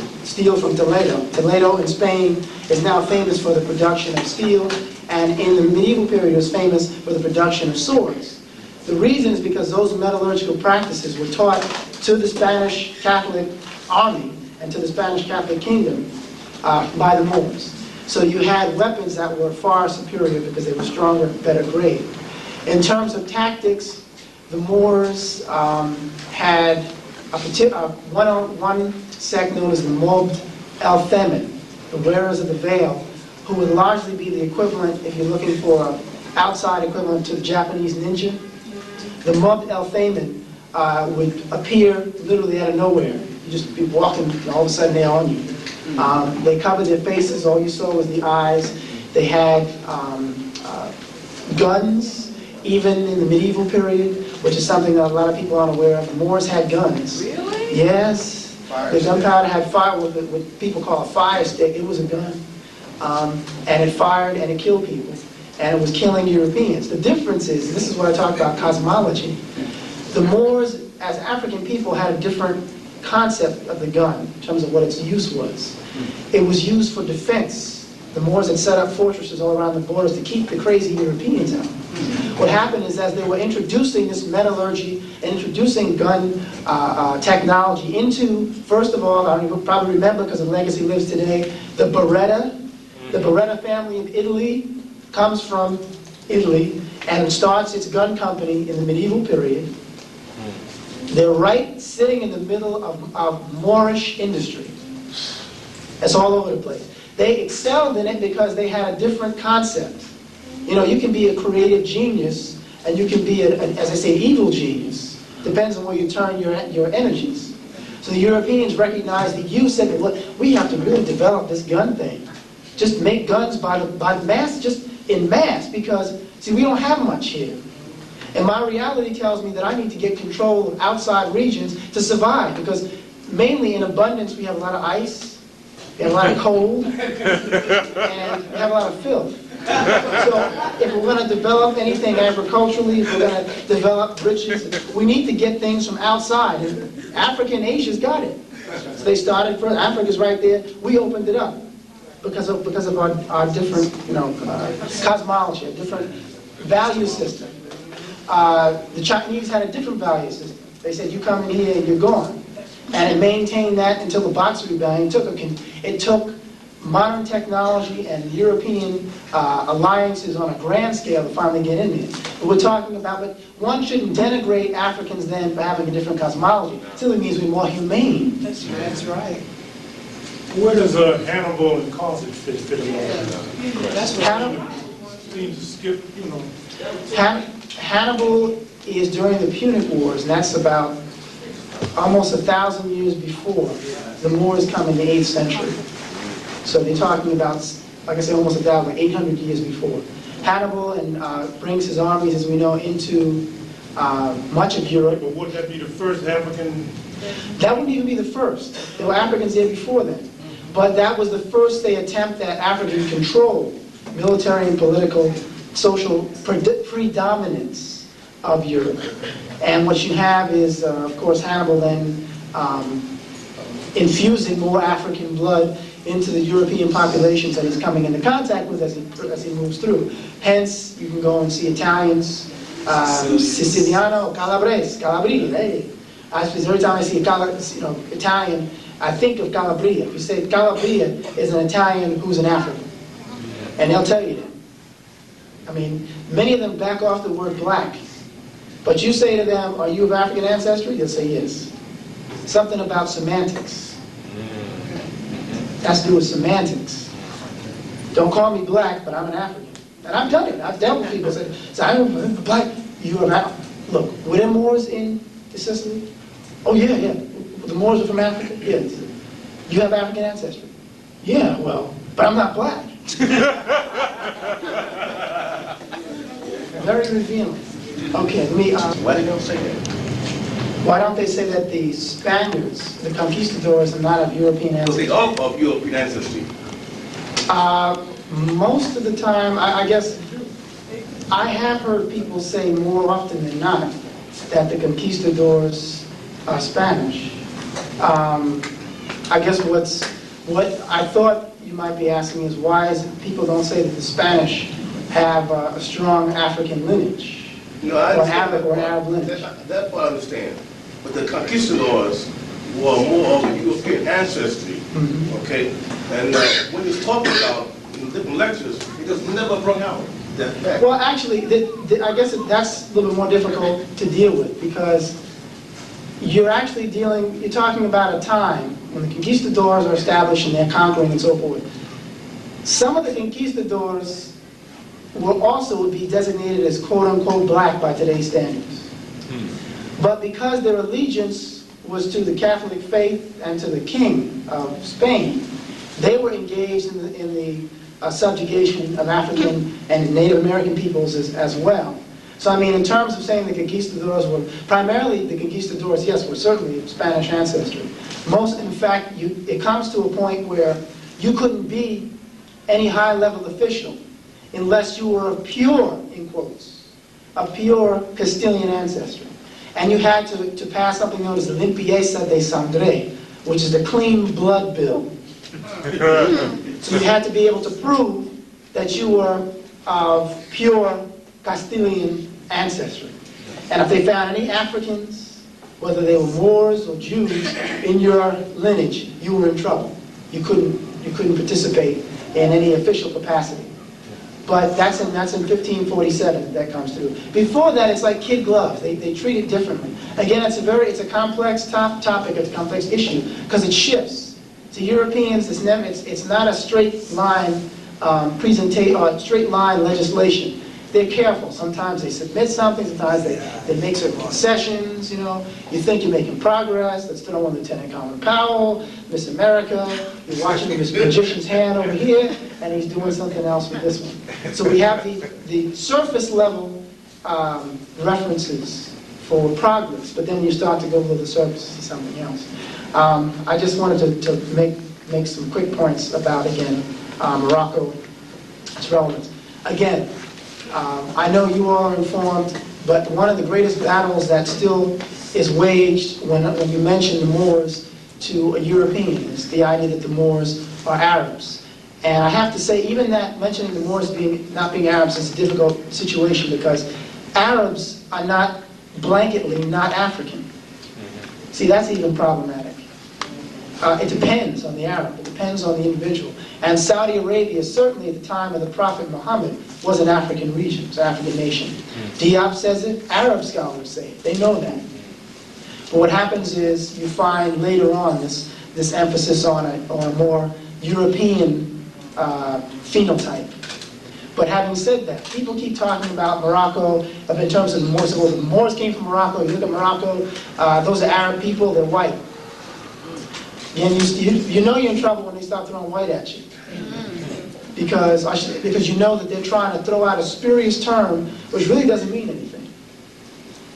from Toledo. Toledo in Spain is now famous for the production of steel, and in the medieval period was famous for the production of swords. The reason is because those metallurgical practices were taught to the Spanish Catholic army and to the Spanish Catholic kingdom by the Moors. So you had weapons that were far superior because they were stronger, better grade. In terms of tactics, the Moors had one sect known as the Mob el-Themin, the wearers of the veil, who would largely be the equivalent, if you're looking for an outside equivalent to the Japanese ninja. The Mob el-Themin would appear literally out of nowhere. You just be walking, and all of a sudden they're on you. They covered their faces, all you saw was the eyes. They had guns, even in the medieval period, which is something that a lot of people aren't aware of. The Moors had guns. Really? Yes. The gunpowder had fire, what people call a fire stick. It was a gun. And it fired and it killed people. And it was killing Europeans. The difference is, this is what I talk about cosmology. The Moors, as African people, had a different concept of the gun in terms of what its use was. It was used for defense The Moors had set up fortresses all around the borders to keep the crazy Europeans out. What happened is, as they were introducing this metallurgy and introducing gun technology into, first of all, you probably remember because the legacy lives today, the Beretta. The Beretta family of Italy comes from Italy and starts its gun company in the medieval period. They're right sitting in the middle of Moorish industry. It's all over the place. They excelled in it because they had a different concept. You know, you can be a creative genius, and you can be, as I say, evil genius. Depends on where you turn your energies. So the Europeans recognized that you said, well, we have to really develop this gun thing. Just make guns by mass, just in mass, because, see, we don't have much here. And my reality tells me that I need to get control of outside regions to survive, because mainly in abundance we have a lot of ice, we have a lot of cold, and we have a lot of filth. So if we're going to develop anything agriculturally, if we're going to develop riches, we need to get things from outside. And Africa and Asia's got it. So they started first. Africa's right there. We opened it up because of our different, cosmology, a different value system. The Chinese had a different value system. They said, you come in here and you're gone. And it maintained that until the Boxer Rebellion. It took modern technology and European alliances on a grand scale to finally get in there. But we're talking about, but one shouldn't denigrate Africans then for having a different cosmology. It simply means we're more humane. That's right. Where does Hannibal and Carthage fit along? That's what Hannibal, Seems to skip, Hannibal is during the Punic Wars, and that's about almost 1,000 years before. The Moors come in the 8th century. So they're talking about, like I said, almost 1,000, like 800 years before. Hannibal brings his armies, as we know, into much of Europe. But wouldn't that be the first African? That wouldn't even be the first. There were Africans there before then. But that was the first they attempt at African control, military and political, social predominance of Europe. And what you have is, of course, Hannibal then infusing more African blood into the European populations that he's coming into contact with as he moves through. Hence, you can go and see Italians, Siciliano, Calabrese, Calabria. Hey. Every time I see Italian, I think of Calabria. If you say Calabria is an Italian who's an African, and they'll tell you that. I mean, many of them back off the word black. But you say to them, are you of African ancestry? They'll say yes. Something about semantics. That's to do with semantics. Don't call me black, but I'm an African. And I've done it. I've dealt with people who say, I'm black. You're an African. Look, were there Moors in Sicily? Oh, yeah. The Moors are from Africa? Yeah. You have African ancestry? Yeah, well, but I'm not black. Very revealing. Okay, let me... Why they don't say that? Why don't they say that the Spaniards, the conquistadors, are not of European ancestry? They are of European ancestry. Most of the time, I guess, I have heard people say more often than not that the conquistadors are Spanish. I guess what I thought you might be asking is why is it people don't say that the Spanish have a strong African lineage? No, I or an Arab lineage. That part I understand. But the conquistadors were more of a European ancestry, okay? And when he's talking about in different lectures, he just never brought out that fact. Well, actually, I guess that's a little bit more difficult to deal with because you're talking about a time when the conquistadors are established and they're conquering and so forth. Some of the conquistadors will also be designated as quote-unquote black by today's standards. But because their allegiance was to the Catholic faith and to the king of Spain, they were engaged in the subjugation of African and Native American peoples as well. So I mean, in terms of saying the conquistadors were, primarily the conquistadors, yes, were certainly of Spanish ancestry. In fact, it comes to a point where you couldn't be any high-level official unless you were of pure, in quotes, a pure Castilian ancestry. And you had to pass something known as the limpieza de sangre, which is the clean blood bill. So you had to be able to prove that you were of pure Castilian ancestry. And if they found any Africans, whether they were Moors or Jews, in your lineage, you were in trouble. You couldn't participate in any official capacity. But that's in 1547 that comes through. Before that, it's like kid gloves. They treat it differently. Again, it's a complex topic, it's a complex issue, because it shifts. To Europeans, it's not a straight line presentation or straight line legislation. They're careful. Sometimes they submit something, sometimes they make certain concessions, you know. You think you're making progress, let's throw in Lieutenant Colin Powell, Miss America, you're watching this magician's hand over here, and he's doing something else with this one. So we have the surface level references for progress, but then you start to go below the surface to something else. I just wanted to make some quick points about, again, Morocco, its relevance. Again, I know you all are informed, but one of the greatest battles that still is waged when you mention the Moors to a European is the idea that the Moors are Arabs. And I have to say, even that mentioning the Moors not being Arabs is a difficult situation, because Arabs are not blanketly not African. See, that's even problematic. It depends on the Arab. It depends on the individual. And Saudi Arabia, certainly at the time of the Prophet Muhammad, was an African region, it was an African nation. Diop says it, Arab scholars say it. They know that. But what happens is you find later on this emphasis on a more European phenotype. But having said that, people keep talking about Morocco in terms of the Moors. Well, the Moors came from Morocco. You look at Morocco, those are Arab people, they're white. And you know you're in trouble when they start throwing white at you. Because you know that they're trying to throw out a spurious term which really doesn't mean anything.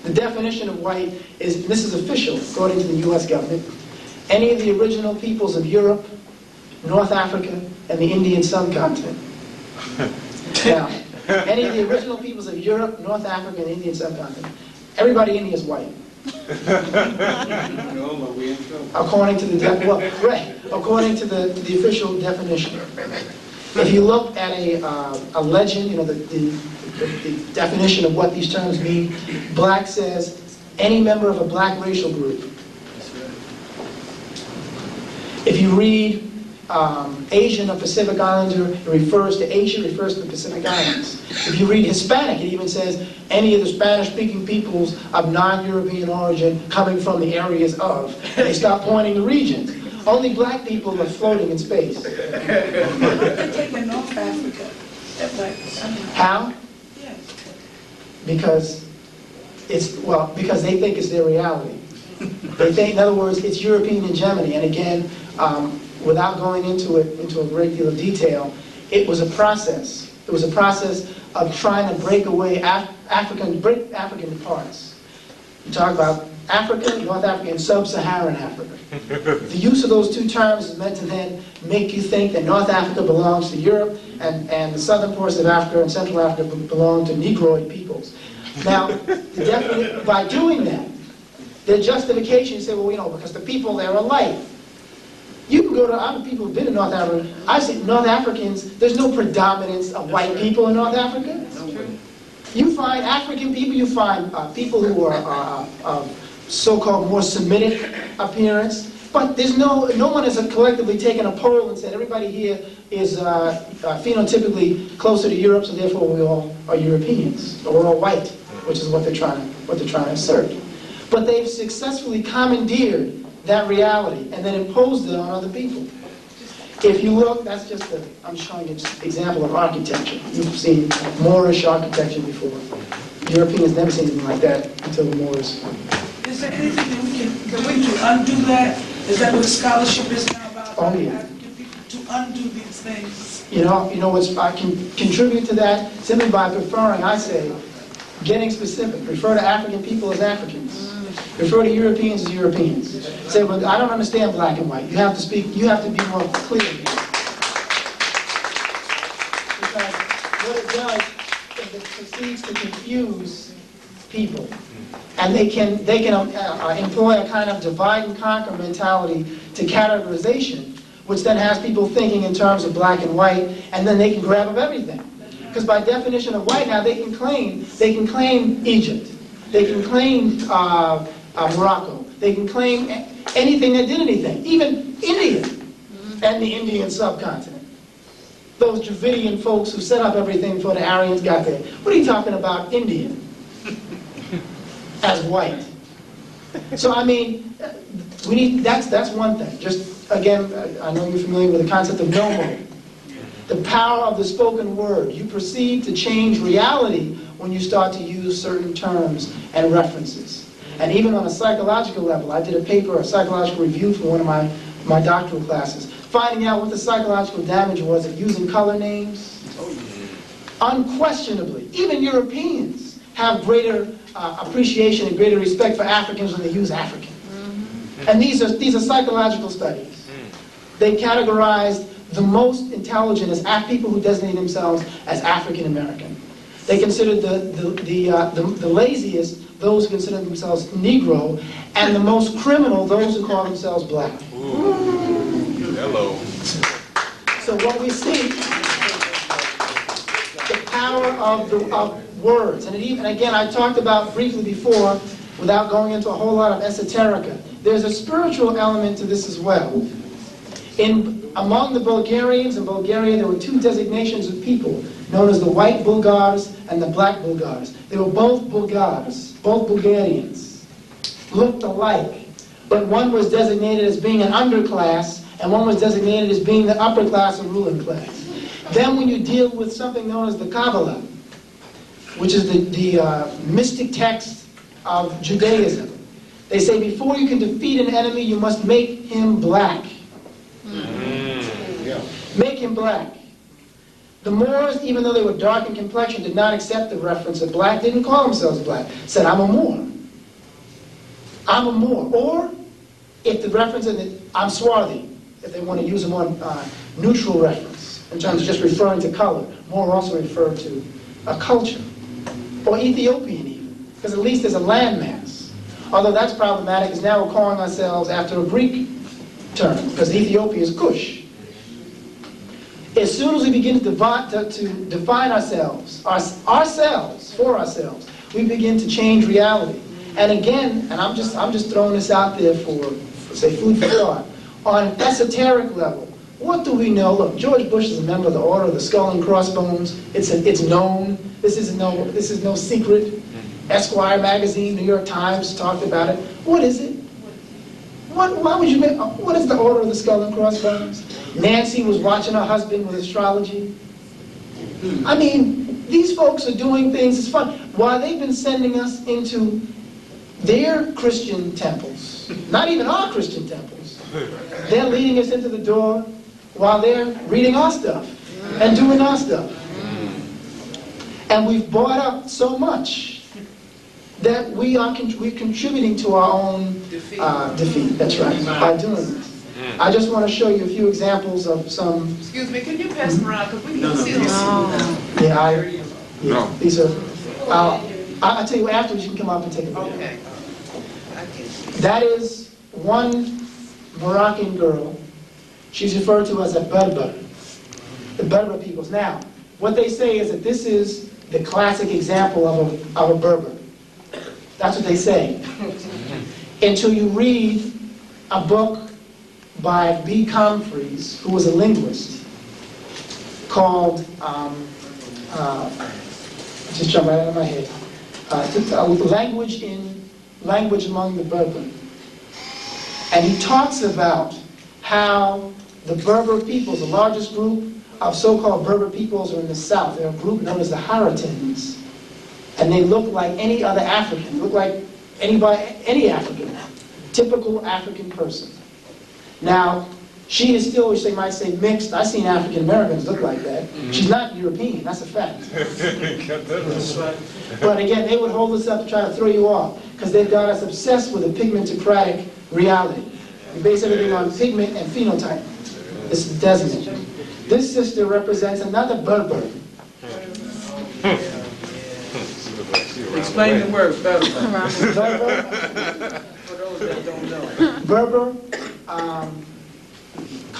The definition of white is, this is official according to the U.S. government, any of the original peoples of Europe, North Africa, and the Indian subcontinent. Now, any of the original peoples of Europe, North Africa, and the Indian subcontinent. Everybody in here is white. According to the official definition. If you look at a legend, you know, the definition of what these terms mean, black says any member of a black racial group. If you read Asian or Pacific Islander, it refers to Asia, refers to the Pacific Islands. If you read Hispanic, it even says any of the Spanish-speaking peoples of non-European origin coming from the areas of. And they stop pointing to regions. Only black people are floating in space. They're taking North Africa. How? Yes. Because they think it's their reality. They think, in other words, it's European hegemony. And again, without going into a great deal of detail, it was a process. It was a process of trying to break away African parts. You talk about Africa, North Africa, and Sub-Saharan Africa. The use of those two terms is meant to then make you think that North Africa belongs to Europe and the southern parts of Africa and Central Africa belong to Negroid peoples. Now, by doing that, their justification is say, well, you know, because the people there are light. You can go to other people who've been in North Africa. I see North Africans, there's no predominance of white people in North Africa. You find African people, you find people who are so-called more Semitic appearance, but there's no one has collectively taken a poll and said everybody here is phenotypically closer to Europe, so therefore we all are Europeans, or we're all white, which is what they're trying to assert. But they've successfully commandeered that reality and then imposed it on other people. If you look, that's just I'm showing you just an example of architecture. You've seen Moorish architecture before. Europeans never seen anything like that until the Moors. Is there anything that we can undo that? Is that what the scholarship is now about? Oh, yeah. To undo these things. You know what's, I can contribute to that simply by preferring, I say, getting specific. Refer to African people as Africans. Refer to Europeans as Europeans. Say, well, I don't understand black and white. You have to be more clear here. Because what it does is it proceeds to confuse people. And they can employ a kind of divide and conquer mentality to categorization which then has people thinking in terms of black and white, and then they can grab up everything. Because by definition of white now, they can claim Egypt, they can claim Morocco, they can claim anything that did anything, even India and the Indian subcontinent. Those Dravidian folks who set up everything before the Aryans got there. What are you talking about, Indian as white? So I mean, we need, that's one thing. Just again, I know you're familiar with the concept of nomo. The power of the spoken word. You proceed to change reality when you start to use certain terms and references. And even on a psychological level, I did a paper, a psychological review for one of my doctoral classes, finding out what the psychological damage was of using color names. Unquestionably, even Europeans have greater appreciation and greater respect for Africans when they use African. And these are psychological studies. They categorized the most intelligent as people who designate themselves as African American. They considered the laziest those who consider themselves Negro, and the most criminal those who call themselves black. Hello. So what we see, the power of words, and again I talked about briefly before, without going into a whole lot of esoterica. There's a spiritual element to this as well. Among the Bulgarians in Bulgaria, there were two designations of people, known as the white Bulgars and the black Bulgars. They were both Bulgars, both Bulgarians, looked alike, but one was designated as being an underclass, and one was designated as being the upper class or ruling class. Then when you deal with something known as the Kabbalah, which is the mystic text of Judaism, they say before you can defeat an enemy, you must make him black. Make him black. The Moors, even though they were dark in complexion, did not accept the reference of black, didn't call themselves black. Said, I'm a Moor. I'm a Moor. Or, if the reference is, I'm swarthy, if they want to use a more neutral reference, in terms of just referring to color. Moor also referred to a culture. Or Ethiopian even, because at least there's a landmass. Although that's problematic, because now we're calling ourselves after a Greek term, because Ethiopia is Kush. As soon as we begin to define ourselves, for ourselves, we begin to change reality. And again, and I'm just throwing this out there for say, food for thought. On an esoteric level, what do we know? Look, George Bush is a member of the Order of the Skull and Crossbones. It's known. This is no secret. Esquire magazine, New York Times talked about it. What is it? Why would you make? What is the Order of the Skull and Crossbones? Nancy was watching her husband with astrology. I mean, these folks are doing things. It's fun. While they've been sending us into their Christian temples, not even our Christian temples, they're leading us into the door while they're reading our stuff and doing our stuff. And we've bought up so much that we're contributing to our own defeat. That's right, by doing this. I just want to show you a few examples of some. Excuse me, can you pass them around? Because we can see them. Yeah, these are. I'll tell you afterwards. You can come up and take a video. Okay. That is one Moroccan girl. She's referred to as a Berber. The Berber peoples. Now, what they say is that this is the classic example of a Berber. That's what they say. Until you read a book by B. Comfries, who was a linguist, called, just jump right out of my head, Language Among the Berber. And he talks about how the Berber peoples, the largest group of so-called Berber peoples are in the south. They're a group known as the Haratins. And they look like any other African, look like any African, typical African person. Now, she is still, which they might say, mixed. I've seen African Americans look like that. She's not European, that's a fact. But again, they would hold this up to try to throw you off, because they've got us obsessed with a pigmentocratic reality. We base everything on pigment and phenotype. This is Desmond. This sister represents another Berber. Explain the word Berber. Berber. For those that don't know. Berber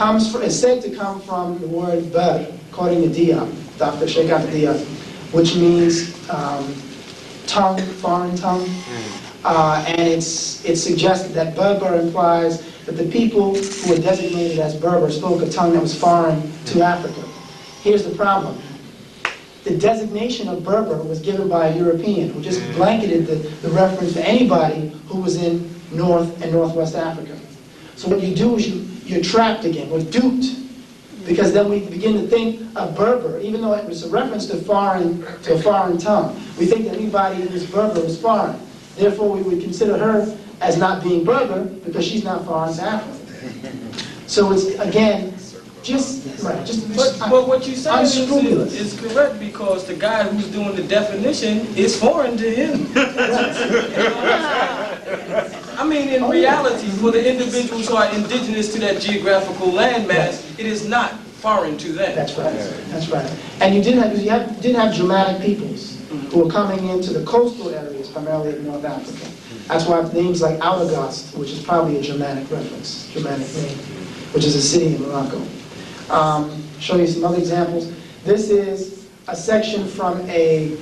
is said to come from the word Ber, according to Diab, Dr. Sheikh Diab, which means tongue, foreign tongue. And it's suggested that Berber implies that the people who were designated as Berber spoke a tongue that was foreign to Africa. Here's the problem. The designation of Berber was given by a European who just blanketed the reference to anybody who was in North and Northwest Africa. So what you do is you're trapped again, we're duped, because then we begin to think of Berber, even though it was a reference to a foreign tongue. We think that anybody who is Berber is foreign. Therefore, we would consider her as not being Berber because she's not foreign to Africa. So it's, again, but what you say is correct, because the guy who's doing the definition is foreign to him. I mean, in reality, for the individuals who are indigenous to that geographical landmass, it is not foreign to them. That's right. That's right. And you did have Germanic peoples who were coming into the coastal areas, primarily in North Africa. That's why names like Alagast, which is probably a Germanic reference, Germanic name, which is a city in Morocco. Show you some other examples. This is a section from a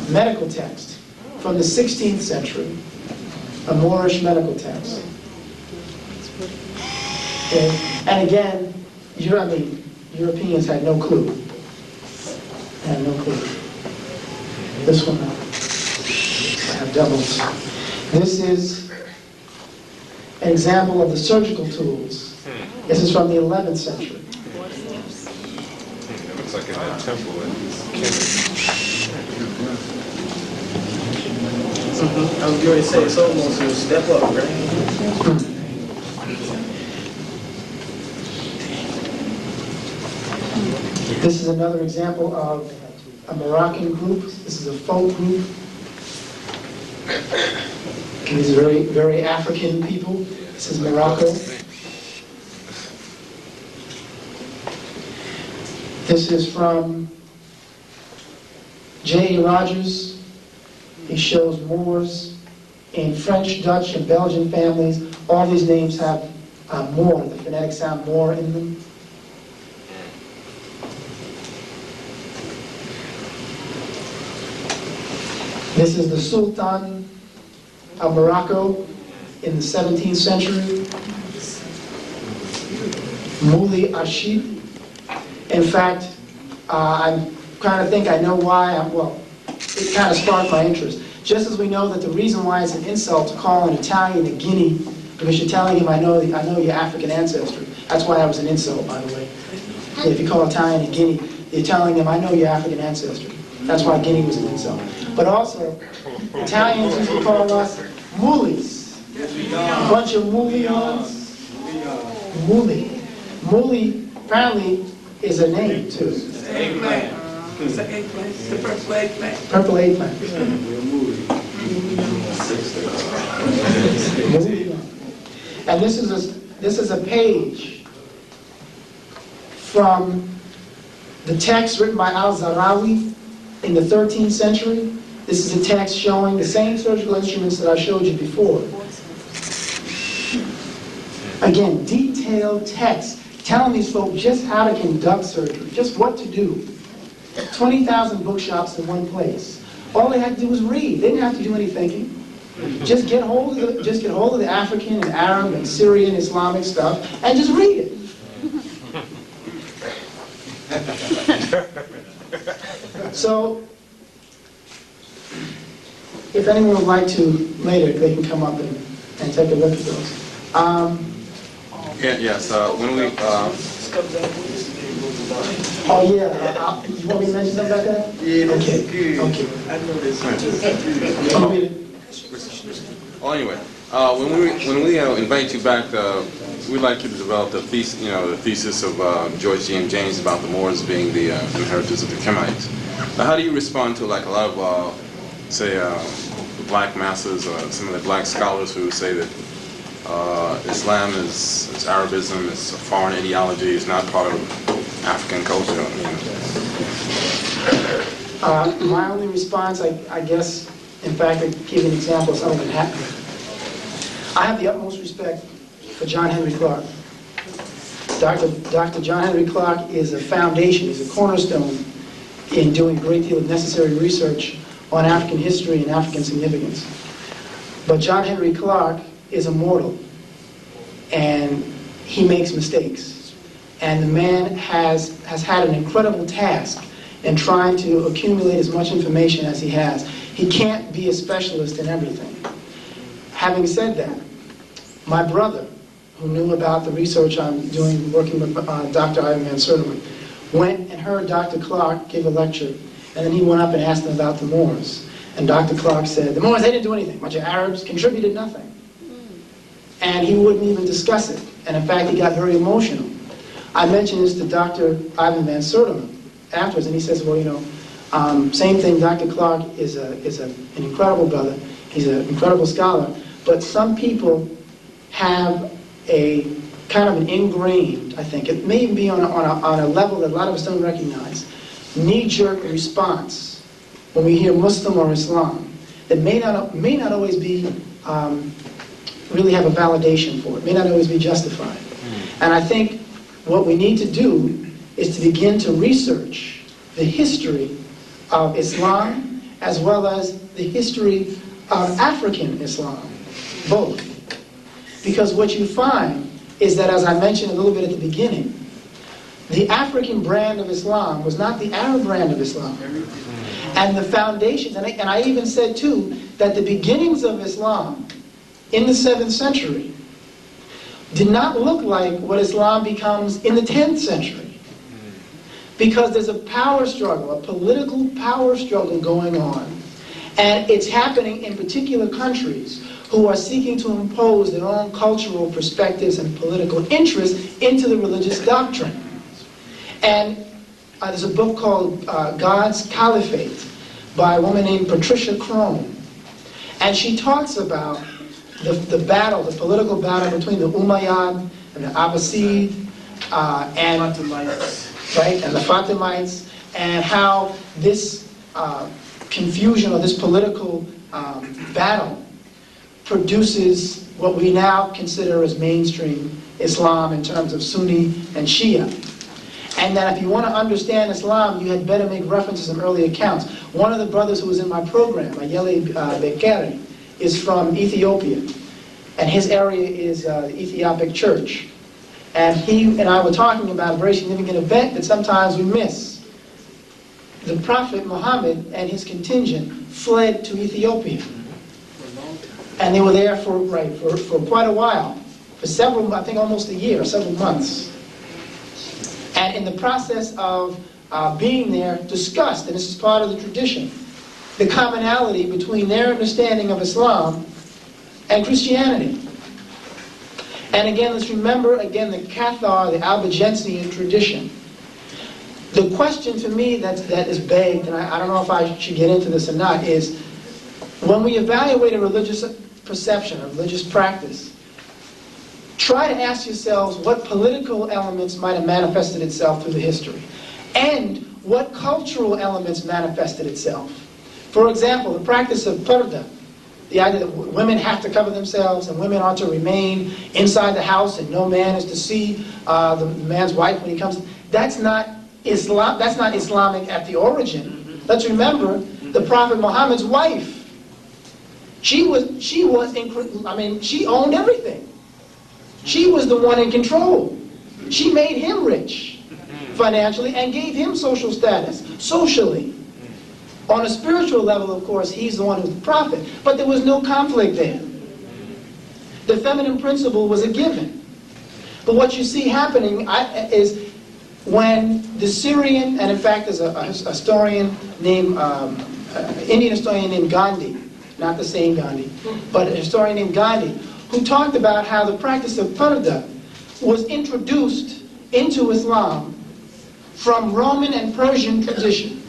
medical text from the 16th century, a Moorish medical text. Okay. And again, Europeans had no clue. Had no clue. This one, I have doubles. This is an example of the surgical tools. This is from the 11th century. It looks like in that temple in Kenya. I was going to say, it's almost a step up, right? This is another example of a Moroccan group. This is a folk group. These are very, very African people. This is Morocco. This is from J.A. Rogers. He shows Moors in French, Dutch, and Belgian families. All these names have Moor, the phonetic sound Moor in them. This is the Sultan of Morocco in the 17th century. Mouli Ashid. In fact, I'm kind of think I know why. It kind of sparked my interest. Just as we know that the reason why it's an insult to call an Italian a guinea, because you're telling him, I know your African ancestry. That's why that was an insult, by the way. If you call Italian a guinea, you're telling him, I know your African ancestry. That's why guinea was an insult. But also, Italians used to call us moolies. A bunch of moolions. Mooli. Mooli, apparently, is a name, too. Eggplant. It's an eggplant. It's the purple eggplant. Purple eggplant. And this is a page from the text written by Al-Zarawi in the 13th century. This is a text showing the same surgical instruments that I showed you before. Again, detailed text telling these folks just how to conduct surgery, just what to do. 20,000 bookshops in one place. All they had to do was read. They didn't have to do any thinking. Just get hold of the African and Arab and Syrian Islamic stuff and just read it. So, if anyone would like to later, they can come up and take a look at those. Yes. When we. Oh yeah. You want me to mention something about that? Yeah, that's okay. good. Okay. I know this. Well, anyway, when we invite you back, we'd like you to develop the thesis of George G. and James about the Moors being the inheritors of the Kemites. Now, how do you respond to like a lot of, say, black masses or some of the black scholars who say that Islam is Arabism, it's a foreign ideology, it's not part of African culture? My only response, I guess, in fact, I give you an example of something that happened. I have the utmost respect for John Henry Clark. Dr. John Henry Clark is a foundation, is a cornerstone in doing a great deal of necessary research on African history and African significance. But John Henry Clark is a mortal, and he makes mistakes. And the man has had an incredible task in trying to accumulate as much information as he has. He can't be a specialist in everything. Having said that, my brother, who knew about the research I'm doing, working with Dr. Ivan Van Sertima, went and heard Dr. Clark give a lecture, and then he went up and asked him about the Moors. And Dr. Clark said, the Moors, they didn't do anything. A bunch of Arabs contributed nothing. And he wouldn't even discuss it. And in fact, he got very emotional. I mentioned this to Dr. Ivan Van Sertima afterwards, and he says, well, you know, same thing, Dr. Clark is an incredible brother. He's an incredible scholar. But some people have a kind of an ingrained, I think, it may even be on a level that a lot of us don't recognize, knee-jerk response when we hear Muslim or Islam that may not always be, really have a validation for it, may not always be justified. And I think what we need to do is to begin to research the history of Islam as well as the history of African Islam, both. Because what you find is that, as I mentioned a little bit at the beginning, the African brand of Islam was not the Arab brand of Islam. And the foundations, and I even said too, that the beginnings of Islam in the 7th century did not look like what Islam becomes in the 10th century. Because there's a power struggle, a political power struggle going on. And it's happening in particular countries who are seeking to impose their own cultural perspectives and political interests into the religious doctrine. And there's a book called God's Caliphate by a woman named Patricia Crone. And she talks about the battle, the political battle between the Umayyad and the Abbasid and the Fatimites, and how this confusion or this political battle produces what we now consider as mainstream Islam in terms of Sunni and Shia. And that if you want to understand Islam, you had better make reference to some early accounts. One of the brothers who was in my program, Ayele Bekeri, is from Ethiopia. And his area is the Ethiopic Church. And he and I were talking about a very significant event that sometimes we miss. The Prophet Muhammad and his contingent fled to Ethiopia. And they were there for quite a while, for several, I think almost a year, several months. And in the process of being there, discussed, and this is part of the tradition, the commonality between their understanding of Islam and Christianity. And again, let's remember, again, the Cathar, the Albigensian tradition. The question to me that is begged, and I don't know if I should get into this or not, is when we evaluate a religious perception, a religious practice, try to ask yourselves what political elements might have manifested itself through the history, and what cultural elements manifested itself. For example, the practice of purdah, the idea that women have to cover themselves and women are to remain inside the house and no man is to see the man's wife when he comes. That's not Islam. That's not Islamic at the origin. Let's remember the Prophet Muhammad's wife. She owned everything. She was the one in control. She made him rich financially and gave him social status, socially. On a spiritual level, of course, he's the one who's the prophet. But there was no conflict there. The feminine principle was a given. But what you see happening is when the Syrian, and in fact there's a historian named, Indian historian named Gandhi, not the same Gandhi, but a historian named Gandhi, who talked about how the practice of purdah was introduced into Islam from Roman and Persian tradition.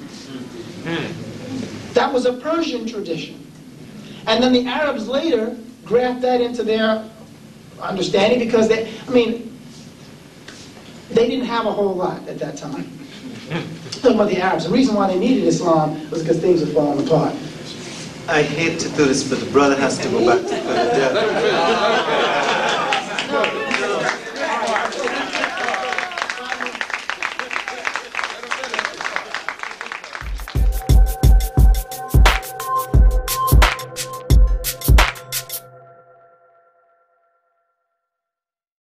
That was a Persian tradition. And then the Arabs later grafted that into their understanding because they didn't have a whole lot at that time. Talking about the Arabs, the reason why they needed Islam was because things were falling apart. I hate to do this, but the brother has to go back to Philadelphia.